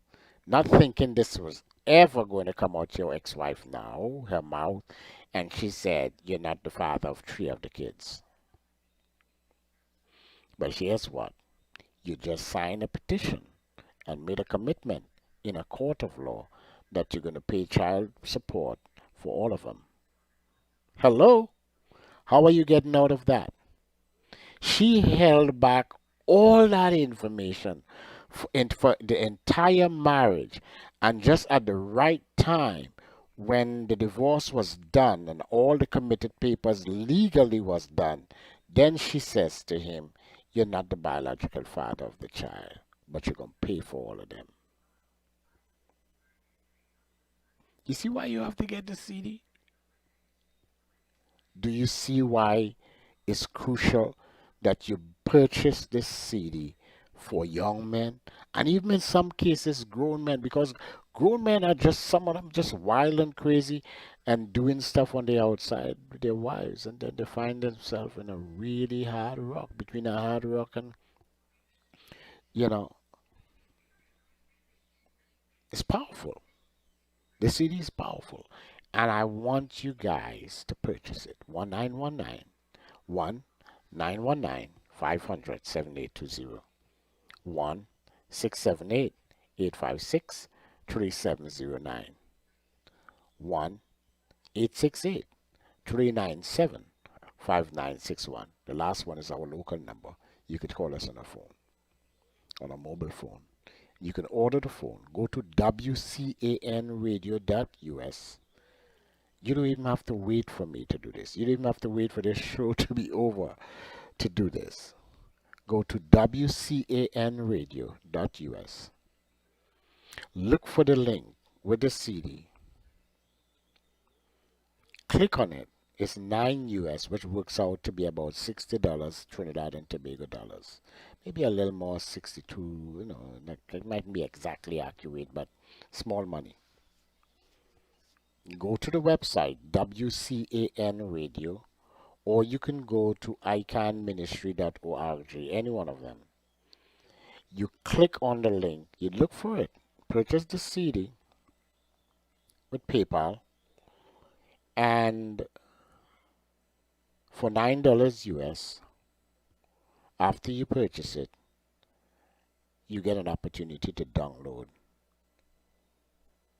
not thinking this was ever going to come out your ex-wife now, her mouth, and she said, you're not the father of 3 of the kids. But here's what. You just signed a petition and made a commitment in a court of law that you're going to pay child support for all of them. Hello? How are you getting out of that? She held back all that information for the entire marriage, and just at the right time when the divorce was done and all the committed papers legally was done, then she says to him, you're not the biological father of the child, but you're going to pay for all of them. You see why you have to get the CD? Do you see why it's crucial that you purchase this CD for young men, and even in some cases grown men, because grown men are just, some of them just wild and crazy and doing stuff on the outside with their wives, and then they find themselves in a really hard rock, between a hard rock and, you know, it's powerful. The CD is powerful, and I want you guys to purchase it. 1919 1919 500 7820. 1-678-856-3709. 1-868-397-5961. The last one is our local number. You could call us on a phone, on a mobile phone. You can order the phone. Go to wcanradio.us. You don't even have to wait for me to do this. You don't even have to wait for this show to be over to do this. Go to wcanradio.us. Look for the link with the CD. Click on it. It's $9 US, which works out to be about $60 Trinidad and Tobago dollars. Maybe a little more, 62, you know, it might be exactly accurate, but small money. Go to the website, WCAN Radio, or you can go to icanministry.org, any one of them. You click on the link, you look for it, purchase the CD with PayPal, and for $9 US, after you purchase it, you get an opportunity to download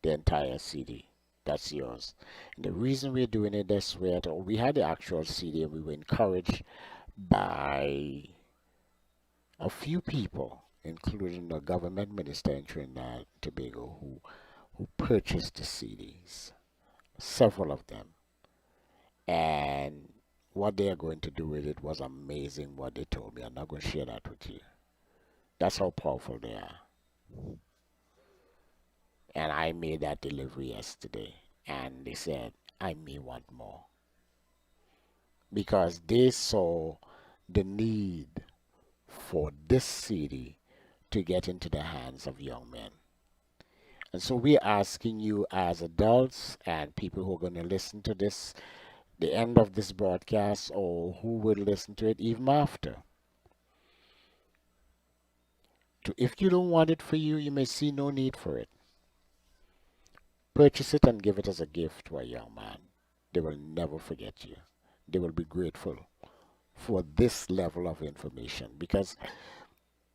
the entire CD. That's yours. And the reason we're doing it this way, we had the actual CD and we were encouraged by a few people, including a government minister in Trinidad and Tobago, who purchased the CDs, several of them. And what they are going to do with it was amazing what they told me. I'm not going to share that with you. That's how powerful they are. And I made that delivery yesterday. And they said, I may want more. Because they saw the need for this CD to get into the hands of young men. And so we're asking you as adults and people who are going to listen to this, the end of this broadcast, or who will listen to it even after. If you don't want it for you, you may see no need for it. Purchase it and give it as a gift to a young man. They will never forget you. They will be grateful for this level of information. Because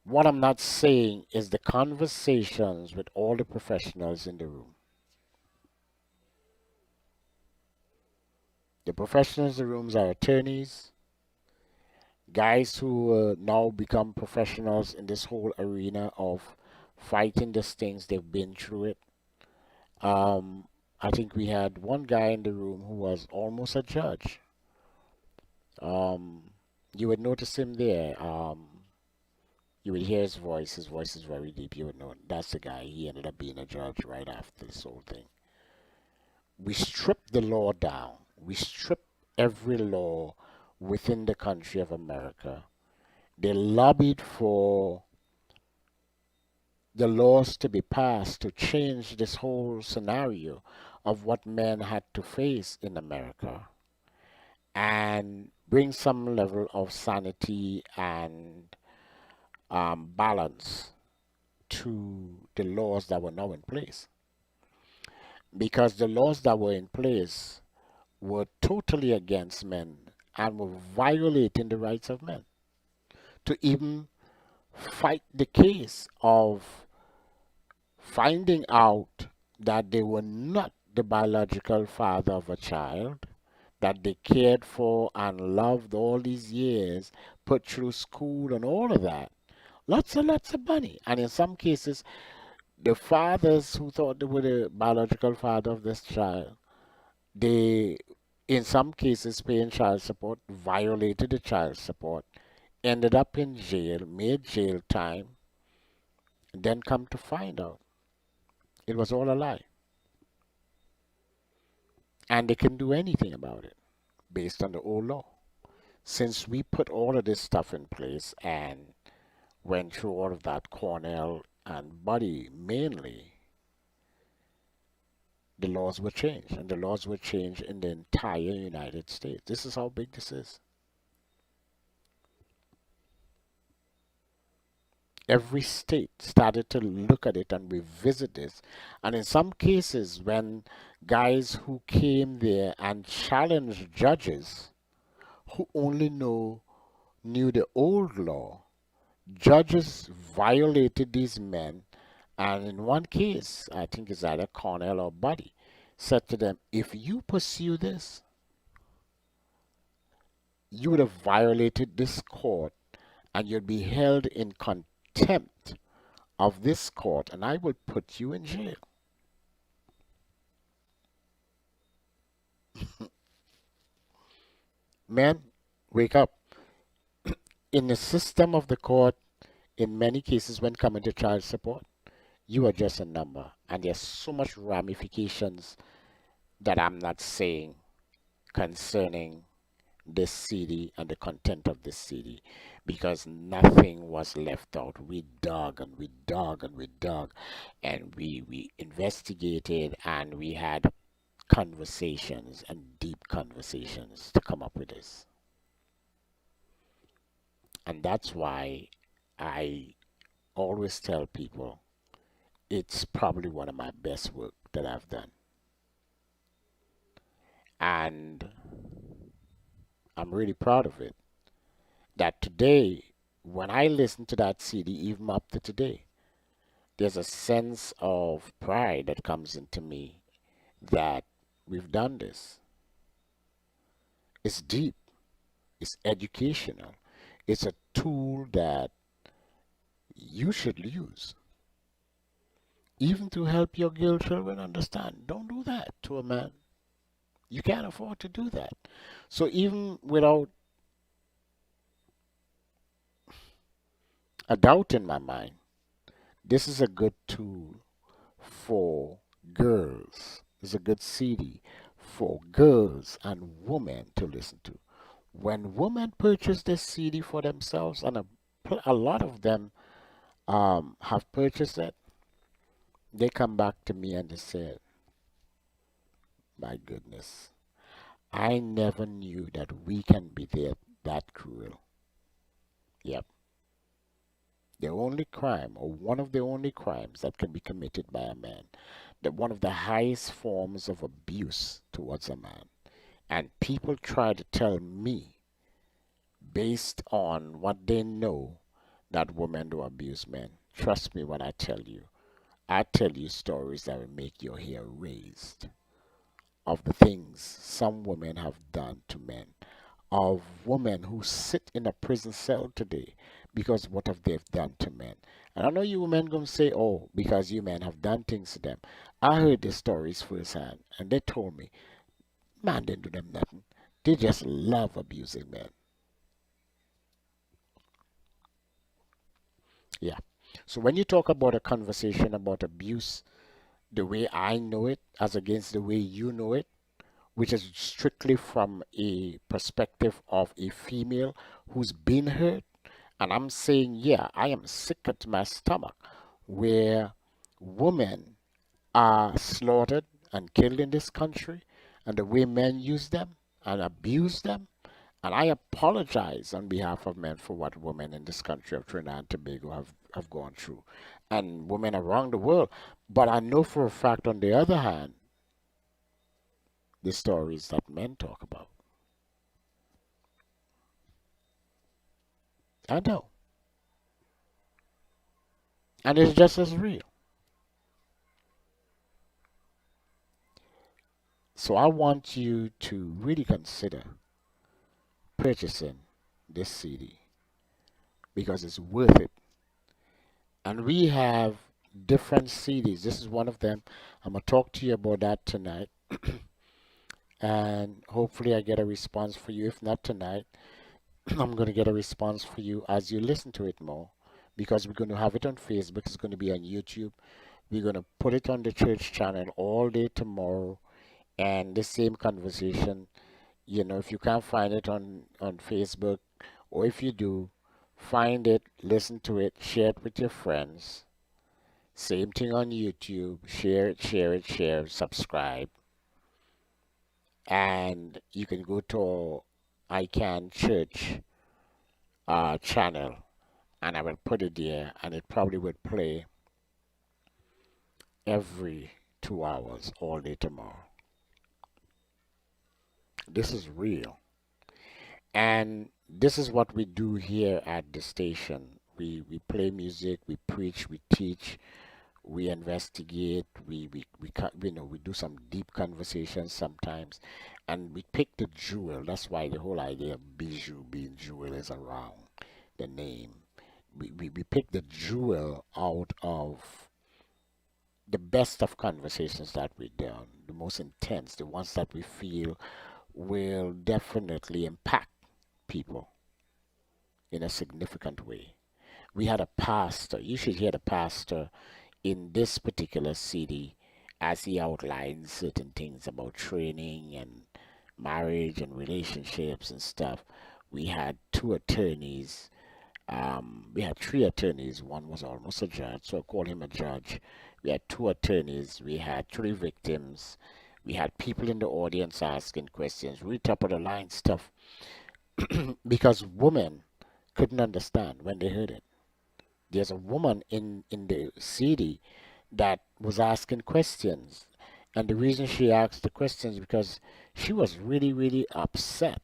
what I'm not saying is the conversations with all the professionals in the room. The professionals in the rooms are attorneys, guys who now become professionals in this whole arena of fighting these things. They've been through it. I think we had one guy in the room who was almost a judge. You would notice him there. You would hear his voice. His voice is very deep. You would know that's the guy. He ended up being a judge right after this whole thing. We stripped the law down. We stripped every law within the country of America. They lobbied for the laws to be passed to change this whole scenario of what men had to face in America and bring some level of sanity and balance to the laws that were now in place. Because the laws that were in place were totally against men and were violating the rights of men. To even fight the case of finding out that they were not the biological father of a child that they cared for and loved all these years, put through school and all of that. Lots and lots of money. And in some cases, the fathers who thought they were the biological father of this child, they, in some cases, paying child support, violated the child support, ended up in jail, made jail time, and then come to find out it was all a lie. And they can do anything about it based on the old law. Since we put all of this stuff in place and went through all of that, Cornell and Buddy mainly, the laws were changed. And the laws were changed in the entire United States. This is how big this is. Every state started to look at it and revisit this. And in some cases, when guys who came there and challenged judges who only knew the old law, judges violated these men. And in one case, I think it's either Cornell or Buddy, said to them, if you pursue this, you would have violated this court and you'd be held in contempt of this court, and I will put you in jail. Men, wake up. In the system of the court, in many cases when coming to child support, you are just a number. And there's so much ramifications that I'm not saying concerning this CD and the content of this CD, because nothing was left out. We dug and we dug and we dug, and we investigated, and we had conversations and deep conversations to come up with this. And that's why I always tell people it's probably one of my best work that I've done. And I'm really proud of it. That today, when I listen to that CD, even up to today, there's a sense of pride that comes into me that we've done this. It's deep, it's educational, it's a tool that you should use, even to help your girl children understand. Don't do that to a man. You can't afford to do that. So even without a doubt in my mind, this is a good tool for girls. It's a good CD for girls and women to listen to. When women purchase this CD for themselves, and a lot of them have purchased it, they come back to me and they say, my goodness, I never knew that we can be that cruel. Yep. The only crime, or one of the only crimes that can be committed by a man, that one of the highest forms of abuse towards a man. And people try to tell me, based on what they know, that women do abuse men. Trust me when I tell you. I tell you stories that will make your hair raised of the things some women have done to men, of women who sit in a prison cell today because what have they done to men. And I know you men gonna say, oh, because you men have done things to them. I heard the stories firsthand, and they told me, man didn't do them nothing. They just love abusing men. Yeah. So when you talk about a conversation about abuse, the way I know it as against the way you know it, which is strictly from a perspective of a female who's been hurt, and I'm saying, yeah, I am sick at my stomach where women are slaughtered and killed in this country, and the way men use them and abuse them. And I apologize on behalf of men for what women in this country of Trinidad and Tobago have gone through, and women around the world. But I know for a fact, on the other hand, the stories that men talk about. I know. And it's just as real. So I want you to really consider purchasing this CD because it's worth it. And we have different CDs. This is one of them. I'm going to talk to you about that tonight. And hopefully I get a response for you. If not tonight, I'm going to get a response for you as you listen to it more, because we're going to have it on Facebook. It's going to be on YouTube. We're going to put it on the church channel all day tomorrow, and the same conversation. You know, if you can't find it on Facebook, or if you do, find it, listen to it, share it with your friends. Same thing on YouTube. Share it, share it, share, subscribe. And you can go to Ican Church channel, and I will put it there, and it probably would play every 2 hours all day tomorrow. This is real. And this is what we do here at the station. We play music, we preach, we teach, we investigate, we do some deep conversations sometimes, and we pick the jewel. That's why the whole idea of bijou being jewel is around the name. We pick the jewel out of the best of conversations that we've done, the most intense, the ones that we feel will definitely impact people in a significant way. We had a pastor, you should hear the pastor in this particular CD as he outlines certain things about training and marriage and relationships and stuff. We had two attorneys. We had three attorneys. One was almost a judge, so I call him a judge. We had two attorneys. We had three victims. We had people in the audience asking questions, really top of the line stuff, because women couldn't understand when they heard it. There's a woman in the CD that was asking questions, and the reason she asked the questions because she was really, really upset.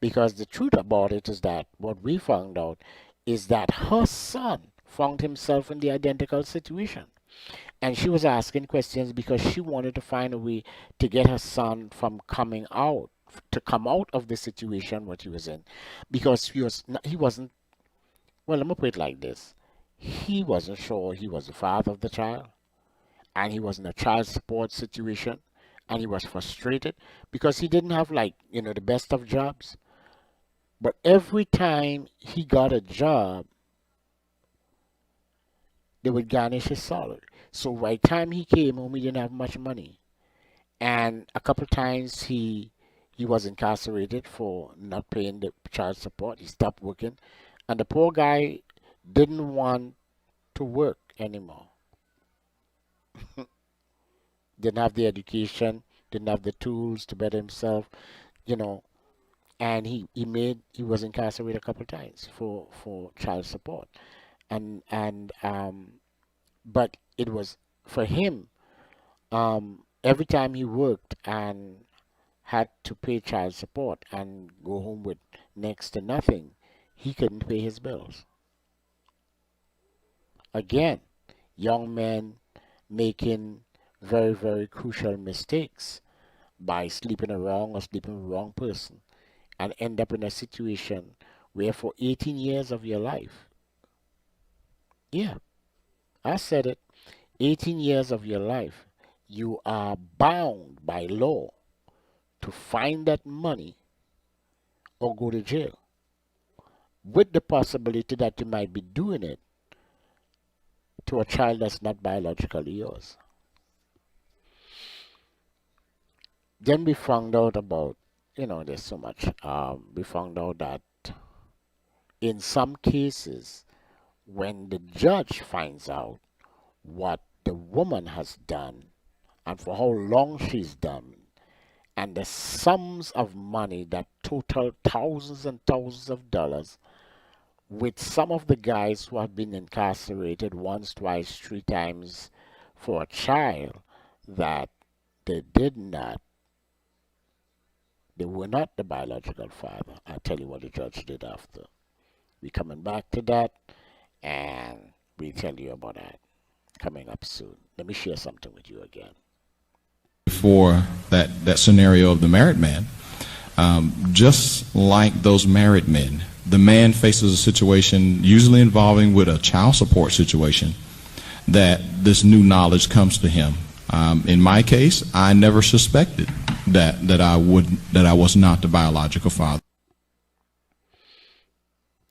Because the truth about it is that what we found out is that her son found himself in the identical situation. And she was asking questions because she wanted to find a way to get her son from coming out, to come out of the situation what he was in, because he wasn't. Well, let me put it like this: he wasn't sure he was the father of the child, and he was in a child support situation, and he was frustrated because he didn't have, like, the best of jobs. But every time he got a job, they would garnish his salary. So by the time he came home, he didn't have much money. And a couple times he was incarcerated for not paying the child support. He stopped working. And the poor guy didn't want to work anymore. Didn't have the education, didn't have the tools to better himself, you know. And he was incarcerated a couple times for child support. And but it was for him, every time he worked and had to pay child support and go home with next to nothing, he couldn't pay his bills. Again, young men making very, very crucial mistakes by sleeping around or sleeping with the wrong person, and end up in a situation where for 18 years of your life, yeah, I said it, 18 years of your life, you are bound by law to find that money or go to jail, with the possibility that you might be doing it to a child that's not biologically yours. Then we found out about, there's so much. We found out that in some cases, when the judge finds out what the woman has done and for how long she's done, and the sums of money that total thousands and thousands of dollars, with some of the guys who have been incarcerated once, twice, three times for a child that they were not the biological father. I'll tell you what the judge did after. We're coming back to that, and we'll tell you about that coming up soon. Let me share something with you again.
For that scenario of the married man, just like those married men, the man faces a situation usually involving with a child support situation that this new knowledge comes to him. In my case, I never suspected that I was not the biological father.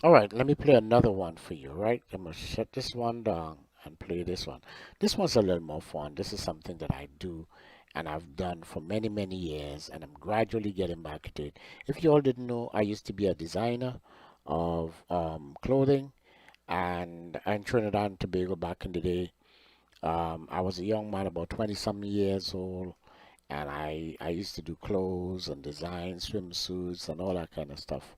All right, let me play another one for you, right? I'm going to shut this one down and play this one. This one's a little more fun. This is something that I do and I've done for many, many years, and I'm gradually getting back to it. If you all didn't know, I used to be a designer of clothing, and in Trinidad and Tobago back in the day, I was a young man, about 20-some years old, and I used to do clothes and design swimsuits and all that kind of stuff.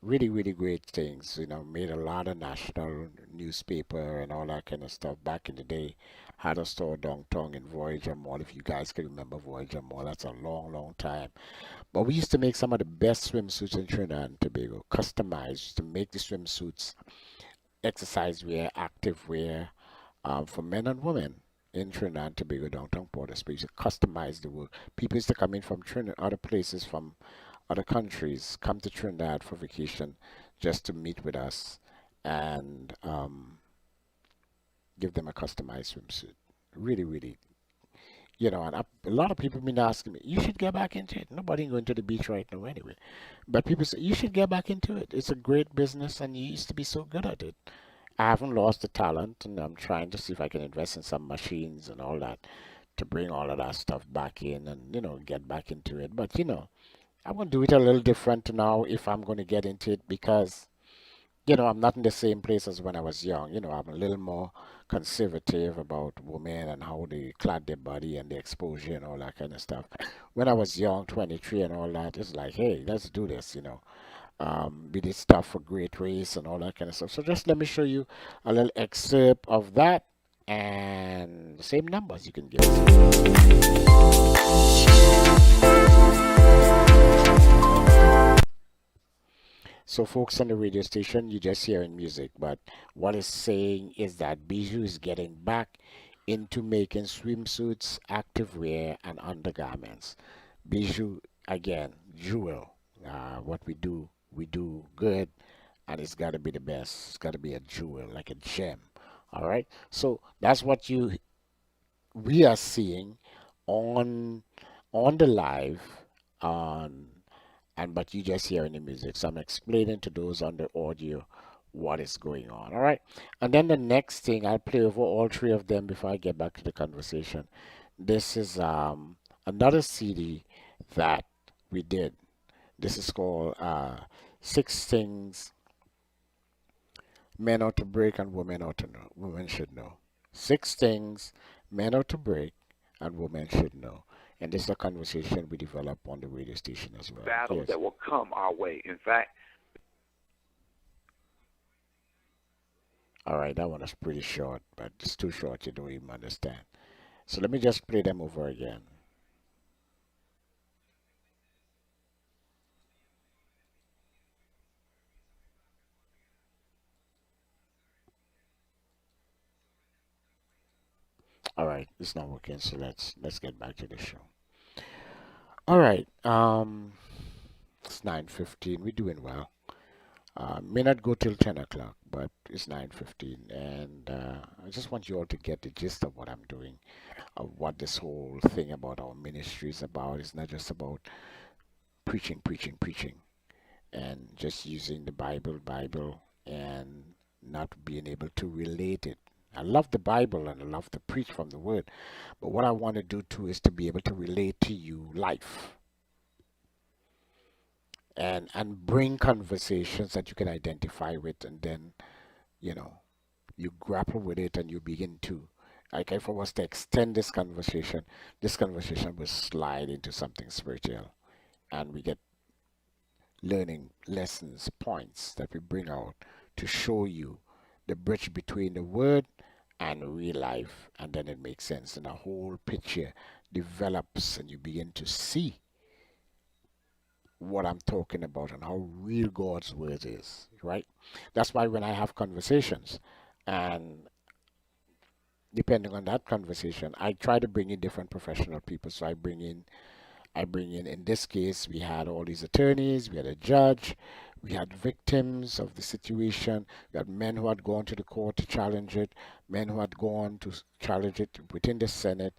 Really, really great things, made a lot of national newspaper and all that kind of stuff back in the day. Had a store downtown in Voyager Mall, if you guys can remember Voyager Mall. That's a long, long time. But we used to make some of the best swimsuits in Trinidad and Tobago, customized to make the swimsuits exercise wear, active wear, for men and women in Trinidad and Tobago, downtown Port-au-Prince. We used to customize the work. People used to come in from Trinidad, other places, from other countries, come to Trinidad for vacation just to meet with us and give them a customized swimsuit. Really, really, and a lot of people have been asking me, you should get back into it. Nobody going to the beach right now anyway. But people say, you should get back into it. It's a great business and you used to be so good at it. I haven't lost the talent, and I'm trying to see if I can invest in some machines and all that to bring all of that stuff back in and, get back into it. But, I'm going to do it a little different now if I'm going to get into it, because, I'm not in the same place as when I was young. I'm a little more conservative about women and how they clad their body and the exposure and all that kind of stuff. When I was young, 23 and all that, it's like, hey, let's do this, we did stuff for Great Race and all that kind of stuff. So just let me show you a little excerpt of that, and the same numbers you can get. So, folks on the radio station, you just hearing music, but what it's saying is that Bijou is getting back into making swimsuits, activewear, and undergarments. Bijou, again, jewel. What we do good, and it's got to be the best. It's got to be a jewel, like a gem. All right. So that's what we are seeing on the live on and but you just hearing the music. So I'm explaining to those on the audio what is going on. All right. And then the next thing, I'll play over all three of them before I get back to the conversation. This is another CD that we did. This is called Six Things Men Ought to Break and Women Should Know. Six things men ought to break and women should know. And this is a conversation we develop on the radio station as well.
Battles
Yes.
that will come our way. In fact,
All right, that one is pretty short, but it's too short you don't even understand. So let me just play them over again. All right, it's not working, so let's get back to the show. All right, it's 9:15. We're doing well. May not go till 10 o'clock, but it's 9:15, and I just want you all to get the gist of what I'm doing, of what this whole thing about our ministry is about. It's not just about preaching, preaching, preaching, and just using the Bible, and not being able to relate it. I love the Bible and I love to preach from the Word, but what I want to do too is to be able to relate to you life and bring conversations that you can identify with, and then you know you grapple with it and you begin to, like, if I was to extend this conversation will slide into something spiritual, and we get learning lessons, points that we bring out to show you the bridge between the word and real life, and then it makes sense, and the whole picture develops, and you begin to see what I'm talking about and how real God's word is, right? That's why when I have conversations, and depending on that conversation, I try to bring in different professional people. So in this case, we had all these attorneys, we had a judge, we had victims of the situation, we had men who had gone to the court to challenge it, men who had gone to challenge it within the Senate,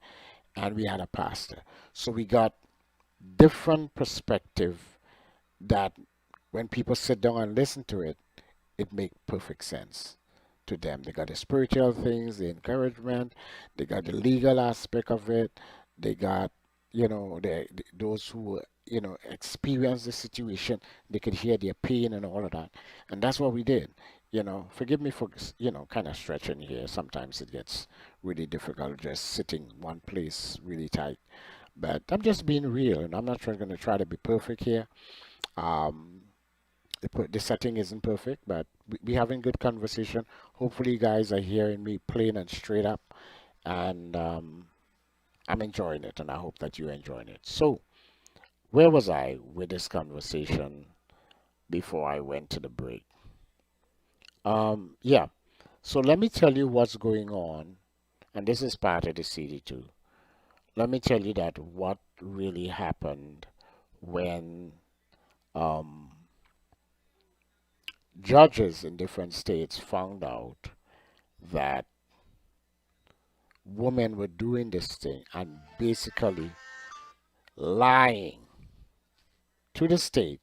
and we had a pastor. So we got different perspective that when people sit down and listen to it, it makes perfect sense to them. They got the spiritual things, the encouragement, they got the legal aspect of it, they got, those who, experience the situation, they could hear their pain and all of that. And that's what we did. Forgive me for, kind of stretching here. Sometimes it gets really difficult just sitting one place really tight. But I'm just being real, and I'm not going to try to be perfect here. Um, the setting isn't perfect, but we having good conversation. Hopefully, you guys are hearing me plain and straight up, and I'm enjoying it, and I hope that you're enjoying it. So, where was I with this conversation before I went to the break? Yeah. So let me tell you what's going on, and this is part of the CD too. Let me tell you that what really happened when um, judges in different states found out that women were doing this thing and basically lying to the state,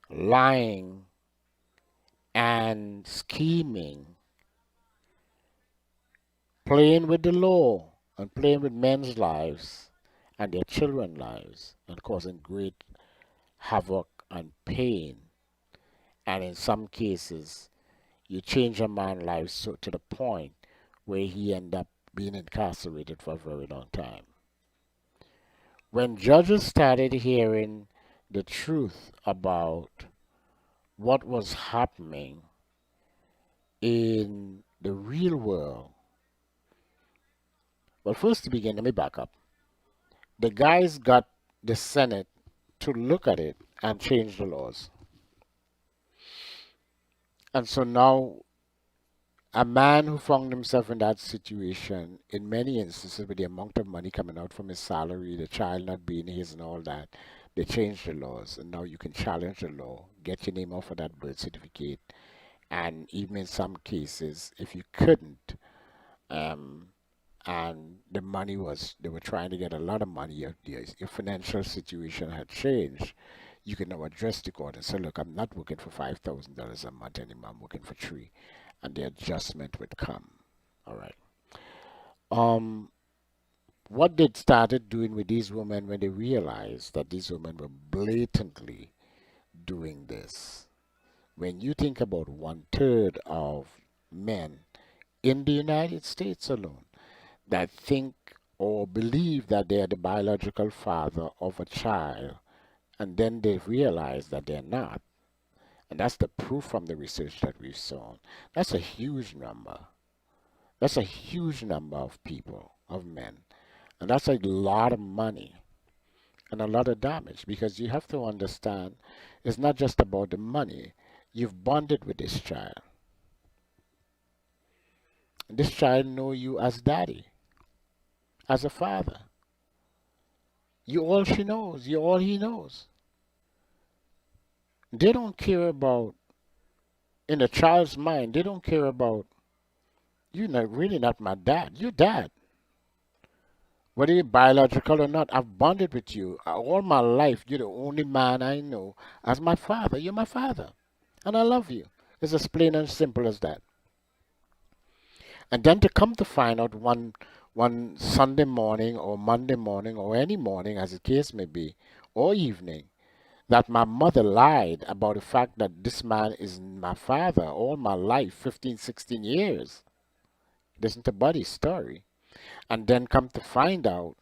lying and scheming, playing with the law and playing with men's lives and their children's lives and causing great havoc and pain. And in some cases, you change a man's life so to the point where he end up being incarcerated for a very long time. When judges started hearing the truth about what was happening in the real world, well, first to begin, let me back up. The guys got the Senate to look at it and change the laws. And so now a man who found himself in that situation, in many instances, with the amount of money coming out from his salary, the child not being his, and all that, they changed the laws, and now you can challenge the law, get your name off of that birth certificate, and even in some cases, if you couldn't, um, and the money was, they were trying to get a lot of money, your financial situation had changed, you can now address the court and say, look, I'm not working for $5,000 a month anymore, I'm working for three, and the adjustment would come. All right. Um, what they started doing with these women when they realized that these women were blatantly doing this? When you think about 1/3 of men in the United States alone that think or believe that they are the biological father of a child, and then they realize that they're not. And that's the proof from the research that we've shown. That's a huge number. That's a huge number of people, of men. And that's a lot of money and a lot of damage, because you have to understand it's not just about the money. You've bonded with this child. This child know you as daddy, as a father. You all she knows. You all he knows. They don't care about, in a child's mind, they don't care about, you're not really not my dad. You're dad. Whether you're biological or not, I've bonded with you. All my life, you're the only man I know as my father. You're my father. And I love you. It's as plain and simple as that. And then to come to find out one Sunday morning or Monday morning or any morning, as the case may be, or evening, that my mother lied about the fact that this man is my father all my life, 15, 16 years. It isn't a buddy story. And then come to find out,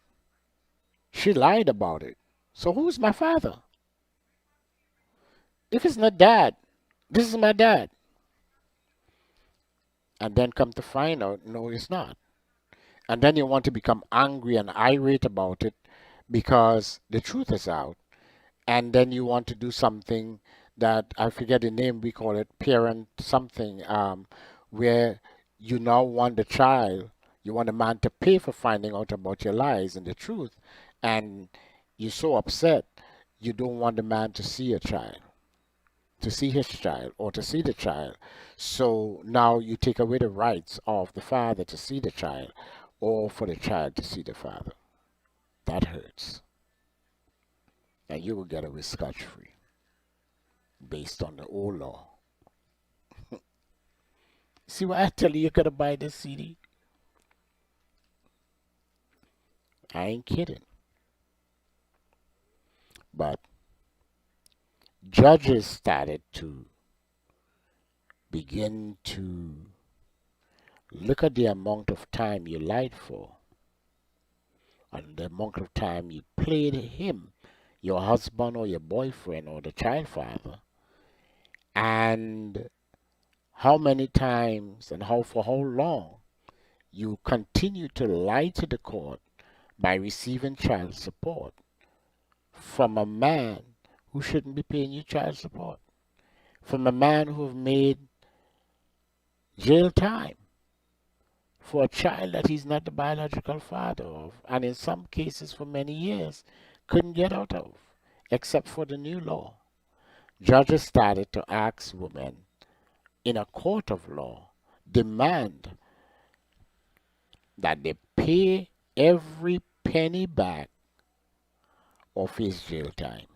she lied about it. So who's my father? If it's not dad, this is my dad. And then come to find out, no, it's not. And then you want to become angry and irate about it because the truth is out. And then you want to do something that, I forget the name, we call it parent something, where you now want the child, you want the man to pay for finding out about your lies and the truth. And you're so upset, you don't want the man to see a child, to see his child, or to see the child. So now you take away the rights of the father to see the child, or for the child to see the father. That hurts. And you will get away scotch-free based on the old law. See why I tell you gotta buy this CD? I ain't kidding. But judges started to begin to look at the amount of time you lied for and the amount of time you played him, your husband or your boyfriend or the child father, and how many times and for how long you continue to lie to the court by receiving child support from a man who shouldn't be paying you child support, from a man who have made jail time for a child that he's not the biological father of, and in some cases for many years couldn't get out of, except for the new law. Judges started to ask women in a court of law, demand that they pay every penny back of his jail time.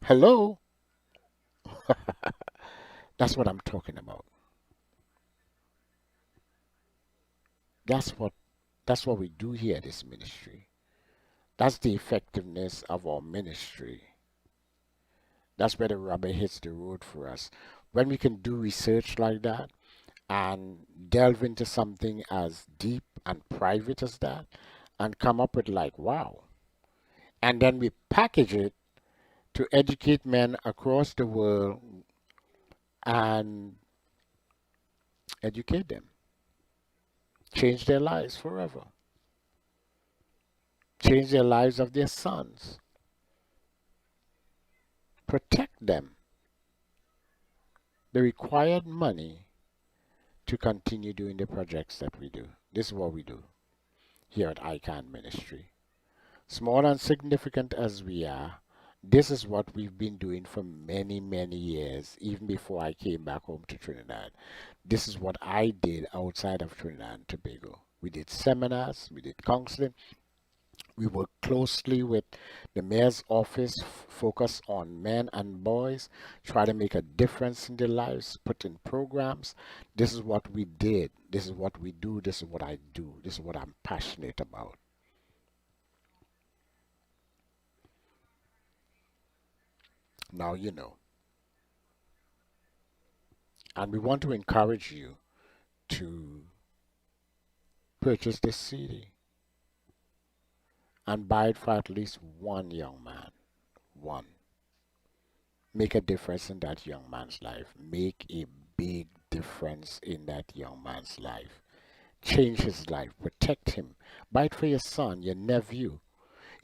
Hello? That's what I'm talking about. That's what we do here at this ministry. That's the effectiveness of our ministry. That's where the rubber hits the road for us. When we can do research like that and delve into something as deep and private as that and come up with like, wow. And then we package it to educate men across the world and educate them. Change their lives forever. Change their lives of their sons. Protect them. the required money to continue doing the projects that we do. This is what we do here at Ican Ministry. Small and significant as we are, this is what we've been doing for many, many years, even before I came back home to Trinidad. This is what I did outside of Trinidad and Tobago. We did seminars, we did counseling, we worked closely with the mayor's office, focus on men and boys, try to make a difference in their lives, put in programs. This is what we did. This is what we do. This is what I do. This is what I'm passionate about. Now you know. And we want to encourage you to purchase this CD and buy it for at least one young man. One. Make a difference in that young man's life. Make a big difference in that young man's life. Change his life. Protect him. Buy it for your son, your nephew.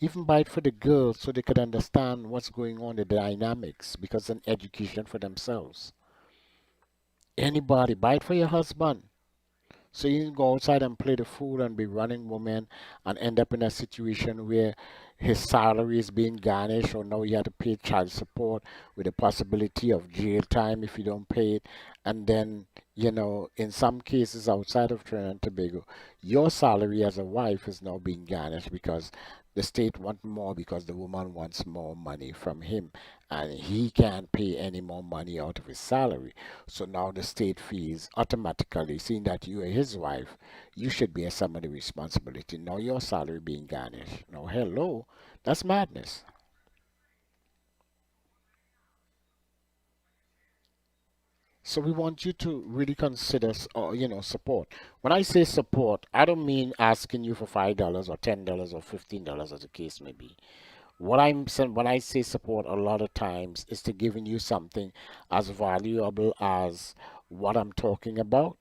Even buy it for the girls so they could understand what's going on, the dynamics, because it's an education for themselves. Anybody, buy it for your husband. So you can go outside and play the fool and be running women and end up in a situation where his salary is being garnished, or now you have to pay child support with the possibility of jail time if you don't pay it. And then, in some cases outside of Trinidad and Tobago, your salary as a wife is now being garnished because the state wants more, because the woman wants more money from him and he can't pay any more money out of his salary. So now the state feels automatically, seeing that you are his wife, you should bear some of the responsibility. Now your salary being garnished. Now, hello, that's madness. So we want you to really consider, support. When I say support, I don't mean asking you for $5 or $10 or $15, as the case may be. What I'm saying when I say support, a lot of times is to giving you something as valuable as what I'm talking about.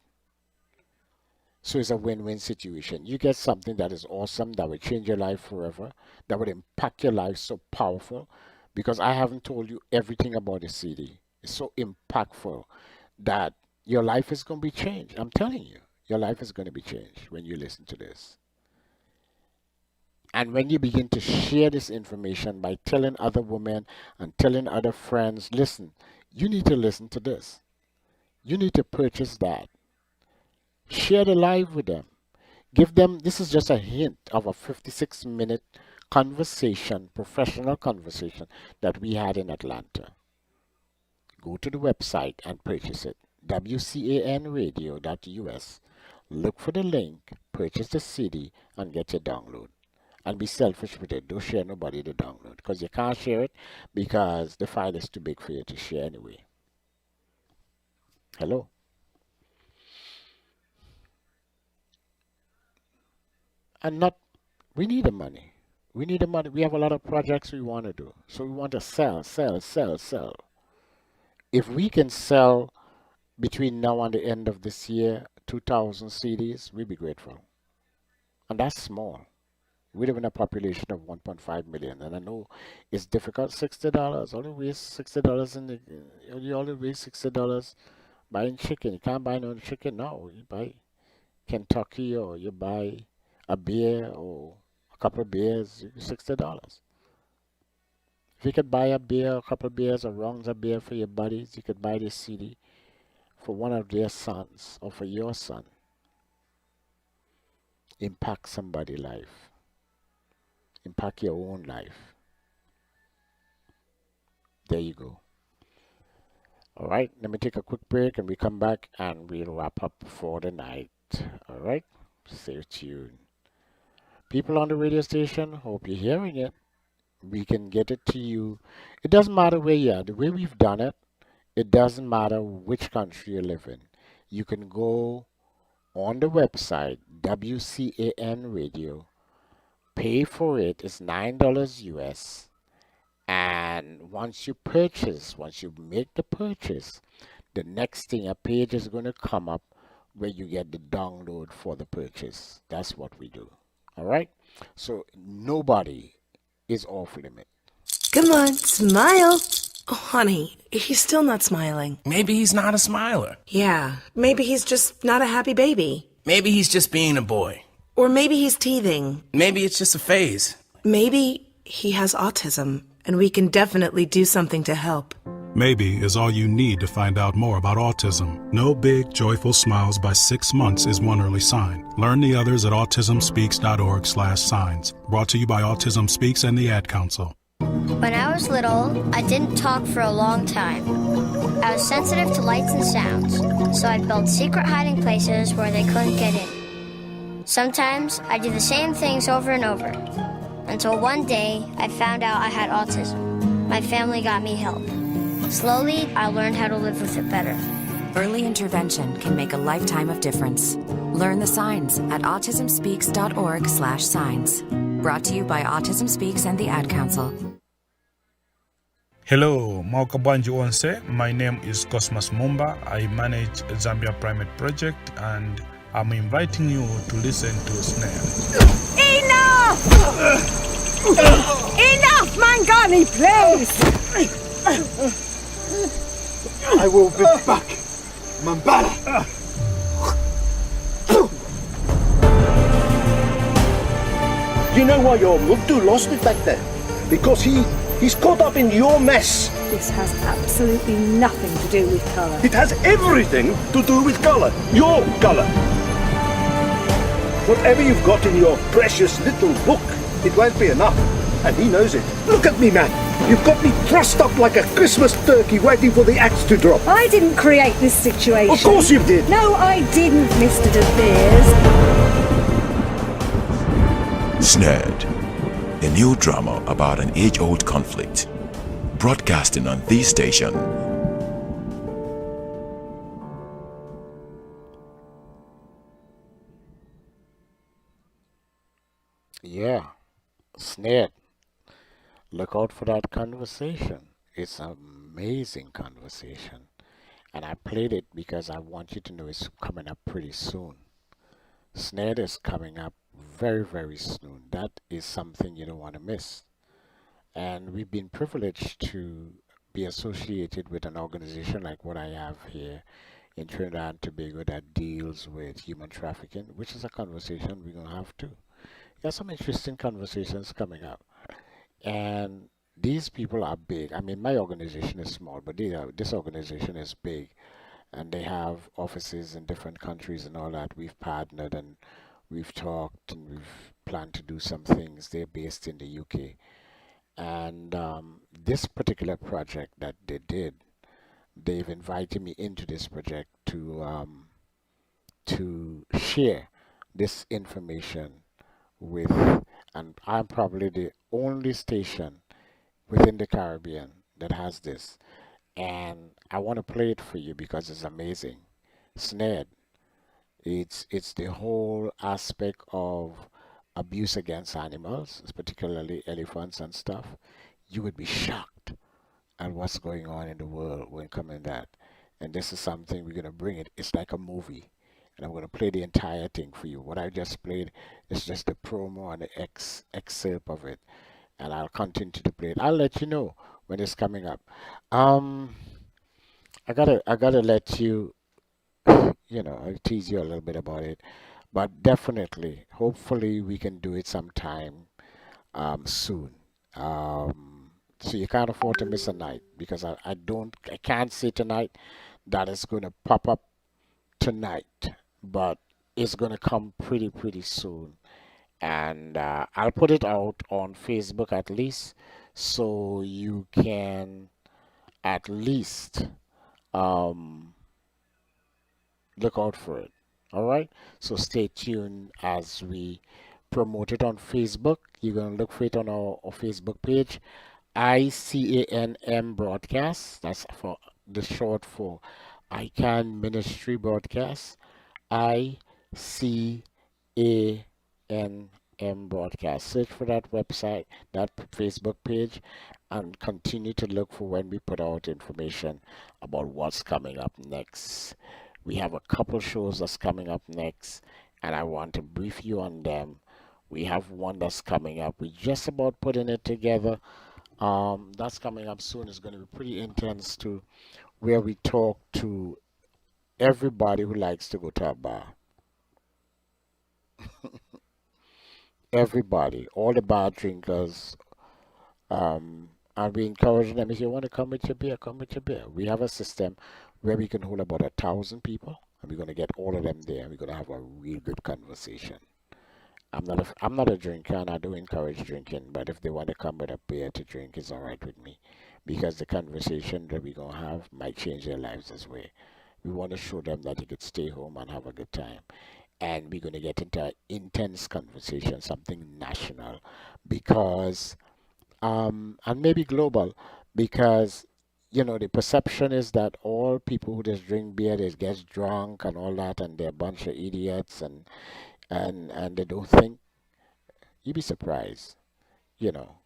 So it's a win-win situation. You get something that is awesome, that will change your life forever, that would impact your life so powerful, because I haven't told you everything about the CD. It's so impactful that your life is going to be changed. I'm telling you, your life is going to be changed when you listen to this. And when you begin to share this information by telling other women and telling other friends, listen, you need to listen to this. You need to purchase that. Share the live with them. Give them, this is just a hint of a 56-minute conversation, professional conversation that we had in Atlanta. Go to the website and purchase it. WCANradio.us. Look for the link, purchase the CD, and get your download. And be selfish with it. Don't share nobody the download, because you can't share it because the file is too big for you to share anyway. Hello? And we need the money. We need the money. We have a lot of projects we want to do. So we want to sell. If we can sell between now and the end of this year 2,000 CDs, we'd be grateful. And that's small. We live in a population of 1.5 million, and I know it's difficult. $60, only waste $60 you only waste $60 buying chicken. You can't buy no chicken now. You buy Kentucky, or you buy a beer or a couple of beers, $60. If you could buy a beer, a couple of beers, or rounds of beer for your buddies, you could buy this CD for one of their sons or for your son. Impact somebody's life. Impact your own life. There you go. All right, let me take a quick break and we come back and we'll wrap up for the night. All right, stay tuned. People on the radio station, hope you're hearing it. We can get it to you. It doesn't matter where you are. The way we've done it, it doesn't matter which country you live in. You can go on the website, WCAN Radio. Pay for it. It's $9 US. And once you make the purchase, the next thing, a page is going to come up where you get the download for the purchase. That's what we do. All right? So nobody is off limit.
Come on, smile. Oh, honey, he's still not smiling.
Maybe he's not a smiler.
Yeah, maybe he's just not a happy baby.
Maybe he's just being a boy.
Or maybe he's teething.
Maybe it's just a phase.
Maybe he has autism, and we can definitely do something to help.
Maybe is all you need to find out more about autism. No big, joyful smiles by 6 months is one early sign. Learn the others at autismspeaks.org/signs. Brought to you by Autism Speaks and the Ad Council.
When I was little, I didn't talk for a long time. I was sensitive to lights and sounds, so I built secret hiding places where they couldn't get in. Sometimes I did the same things over and over, until one day I found out I had autism. My family got me help. Slowly, I learned how to live with it better.
Early intervention can make a lifetime of difference. Learn the signs at autismspeaks.org/signs. Brought to you by Autism Speaks and the Ad Council.
Hello, Maukabanji Onse. My name is Cosmas Mumba. I manage Zambia Primate Project and I'm inviting you to listen to Snare.
Enough! Enough, Mangani, please!
I will be back, Mambala!
You know why your Mubdu lost it back there? Because he's caught up in your mess.
This has absolutely nothing to do with colour.
It has everything to do with colour. Your colour. Whatever you've got in your precious little book, it won't be enough. And he knows it. Look at me, man. You've got me trussed up like a Christmas turkey waiting for the axe to drop.
I didn't create this situation.
Of course you did.
No, I didn't, Mr. De Beers.
Snared, a new drama about an age-old conflict, broadcasting on this station.
Yeah, Snared. Look out for that conversation. It's an amazing conversation. And I played it because I want you to know it's coming up pretty soon. Snared is coming up very, very soon. That is something you don't want to miss. And we've been privileged to be associated with an organization like what I have here in Trinidad and Tobago that deals with human trafficking, which is a conversation we're going to have too. There's some interesting conversations coming up. And these people are big. I mean, my organization is small, but this organization is big. And they have offices in different countries and all that. We've partnered and we've talked and we've planned to do some things. They're based in the UK. And this particular project that they did, they've invited me into this project to share this information with, and I'm probably the only station within the Caribbean that has this. And I want to play it for you because it's amazing. Snared. It's the whole aspect of abuse against animals, particularly elephants and stuff. You would be shocked at what's going on in the world when coming that. And this is something we're going to bring it. It's like a movie. And I'm going to play the entire thing for you. What I just played is just the promo and the excerpt of it. And I'll continue to play it. I'll let you know when it's coming up. I gotta let you, I'll tease you a little bit about it. But definitely, hopefully we can do it sometime soon. So you can't afford to miss a night because I can't say tonight that it's going to pop up tonight, but it's going to come pretty soon. And I'll put it out on Facebook at least so you can at least look out for it. All right, so stay tuned as we promote it on Facebook. You're going to look for it on our Facebook page, ICANM Broadcast. That's for the short for Ican Ministry Broadcast. ICANM Broadcast. Search for that website, that Facebook page, and continue to look for when we put out information about what's coming up next. We have a couple shows that's coming up next, and I want to brief you on them. We have one that's coming up. We're just about putting it together. That's coming up soon. It's going to be pretty intense too, where we talk to everybody who likes to go to a bar. Everybody, all the bar drinkers, and we encourage them if you want to come with your beer, come with your beer. We have a system where we can hold about 1,000 people, and we're going to get all of them there. And we're going to have a real good conversation. I'm not a drinker, and I do encourage drinking. But if they want to come with a beer to drink, it's all right with me, because the conversation that we're gonna have might change their lives as well. We want to show them that they could stay home and have a good time. And we're going to get into an intense conversation, something national, because and maybe global, because the perception is that all people who just drink beer, they get drunk and all that, and they're a bunch of idiots, and they don't think. You'd be surprised. You know,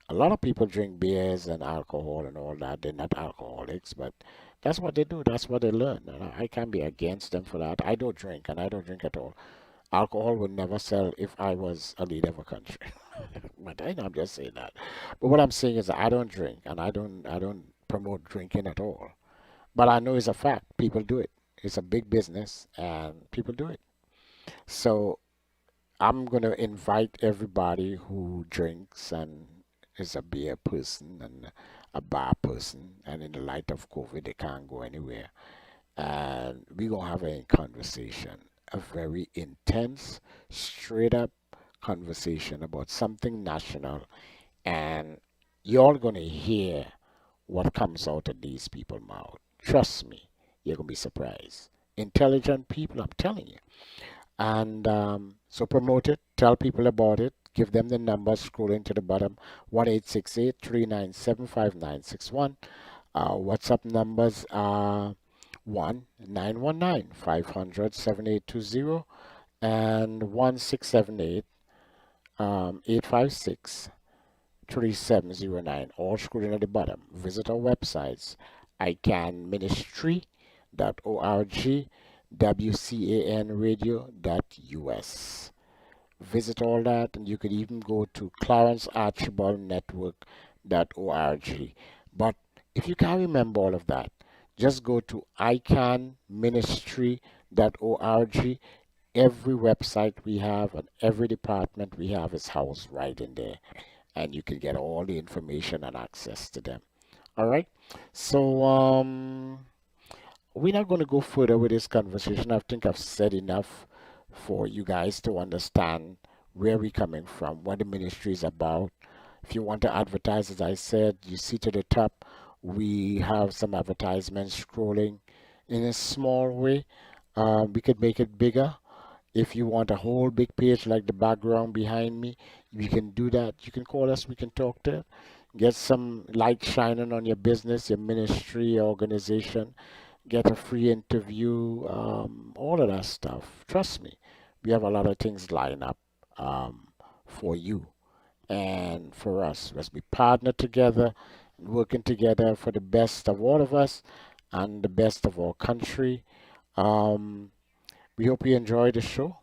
a lot of people drink beers and alcohol and all that. They're not alcoholics, but that's what they do. That's what they learn. And I can't be against them for that. I don't drink, and I don't drink at all. Alcohol would never sell if I was a leader of a country. But I'm just saying that. But what I'm saying is that I don't drink, and I don't promote drinking at all. But I know it's a fact. People do it. It's a big business, and people do it. So I'm gonna invite everybody who drinks and is a beer person and a bar person, and in the light of COVID, they can't go anywhere. And we're gonna have a conversation, a very intense, straight up conversation about something national, and you're gonna hear what comes out of these people's mouth. Trust me, you're gonna be surprised. Intelligent people, I'm telling you. And so promote it, tell people about it, give them the number scrolling to the bottom, 1-868-397-5961. WhatsApp numbers are 1-919-500-7820 and 1678 856 3709, all scrolling at the bottom. Visit our websites, icanministry.org, wcanradio.us. Visit all that, and you could even go to clarencearchibaldnetwork.org. But if you can't remember all of that, just go to icanministry.org. Every website we have and every department we have is housed right in there, and you can get all the information and access to them. All right. So we're not going to go further with this conversation. I think I've said enough for you guys to understand where we're coming from, what the ministry is about. If you want to advertise, as I said, you see to the top, we have some advertisements scrolling in a small way. We could make it bigger. If you want a whole big page like the background behind me, you can do that. You can call us, we can talk to it. Get some light shining on your business, your ministry, your organization. Get a free interview, all of that stuff. Trust me, we have a lot of things lined up for you and for us. Let's be partner together and working together for the best of all of us and the best of our country. Um, we hope you enjoy the show,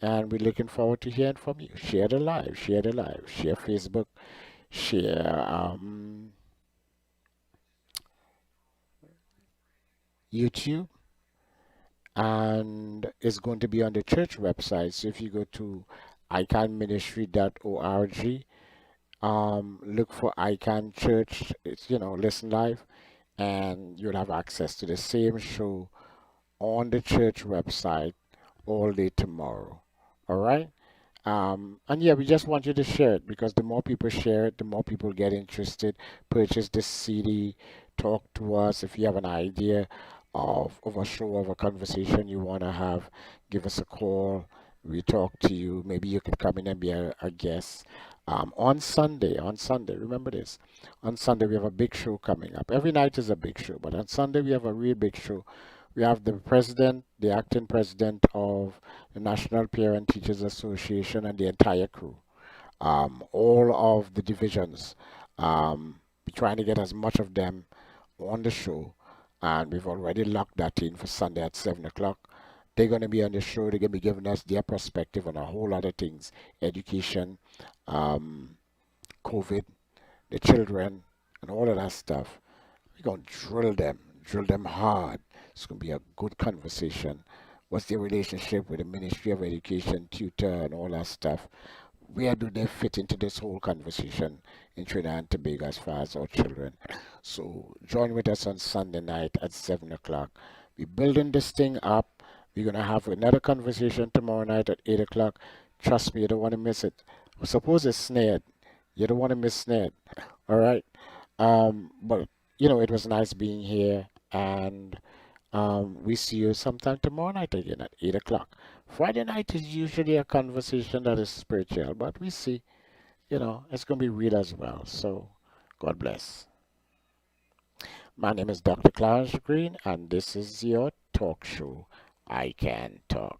and we're looking forward to hearing from you. Share the live, share the live, share Facebook, share YouTube, and it's going to be on the church website. So if you go to icanministry.org, look for Ican Church, it's, listen live, and you'll have access to the same show on the church website all day tomorrow. All right? And yeah, we just want you to share it, because the more people share it, the more people get interested, purchase this CD, talk to us. If you have an idea of a show, of a conversation you want to have, give us a call. We talk to you. Maybe you could come in and be a guest. On Sunday, remember this. On Sunday, we have a big show coming up. Every night is a big show, but on Sunday, we have a real big show. We have the president, the acting president of the National Parent Teachers Association, and the entire crew. All of the divisions. We're trying to get as much of them on the show, and we've already locked that in for Sunday at 7 o'clock. They're going to be on the show. They're going to be giving us their perspective on a whole lot of things: education, COVID. the children, and all of that stuff. We're going to drill them hard. It's going to be a good conversation. What's their relationship with the Ministry of Education, tutor, and all that stuff? Where do they fit into this whole conversation in Trinidad and Tobago as far as our children? So join with us on Sunday night at 7 o'clock. We're building this thing up. We're going to have another conversation tomorrow night at 8 o'clock. Trust me, you don't want to miss it. Suppose it's snared. You don't want to miss snared. All right? But, it was nice being here. And we see you sometime tomorrow night again at 8 o'clock. Friday night is usually a conversation that is spiritual, but we see, it's going to be real as well. So, God bless. My name is Dr. Clarence Green, and this is your talk show, I Can Talk.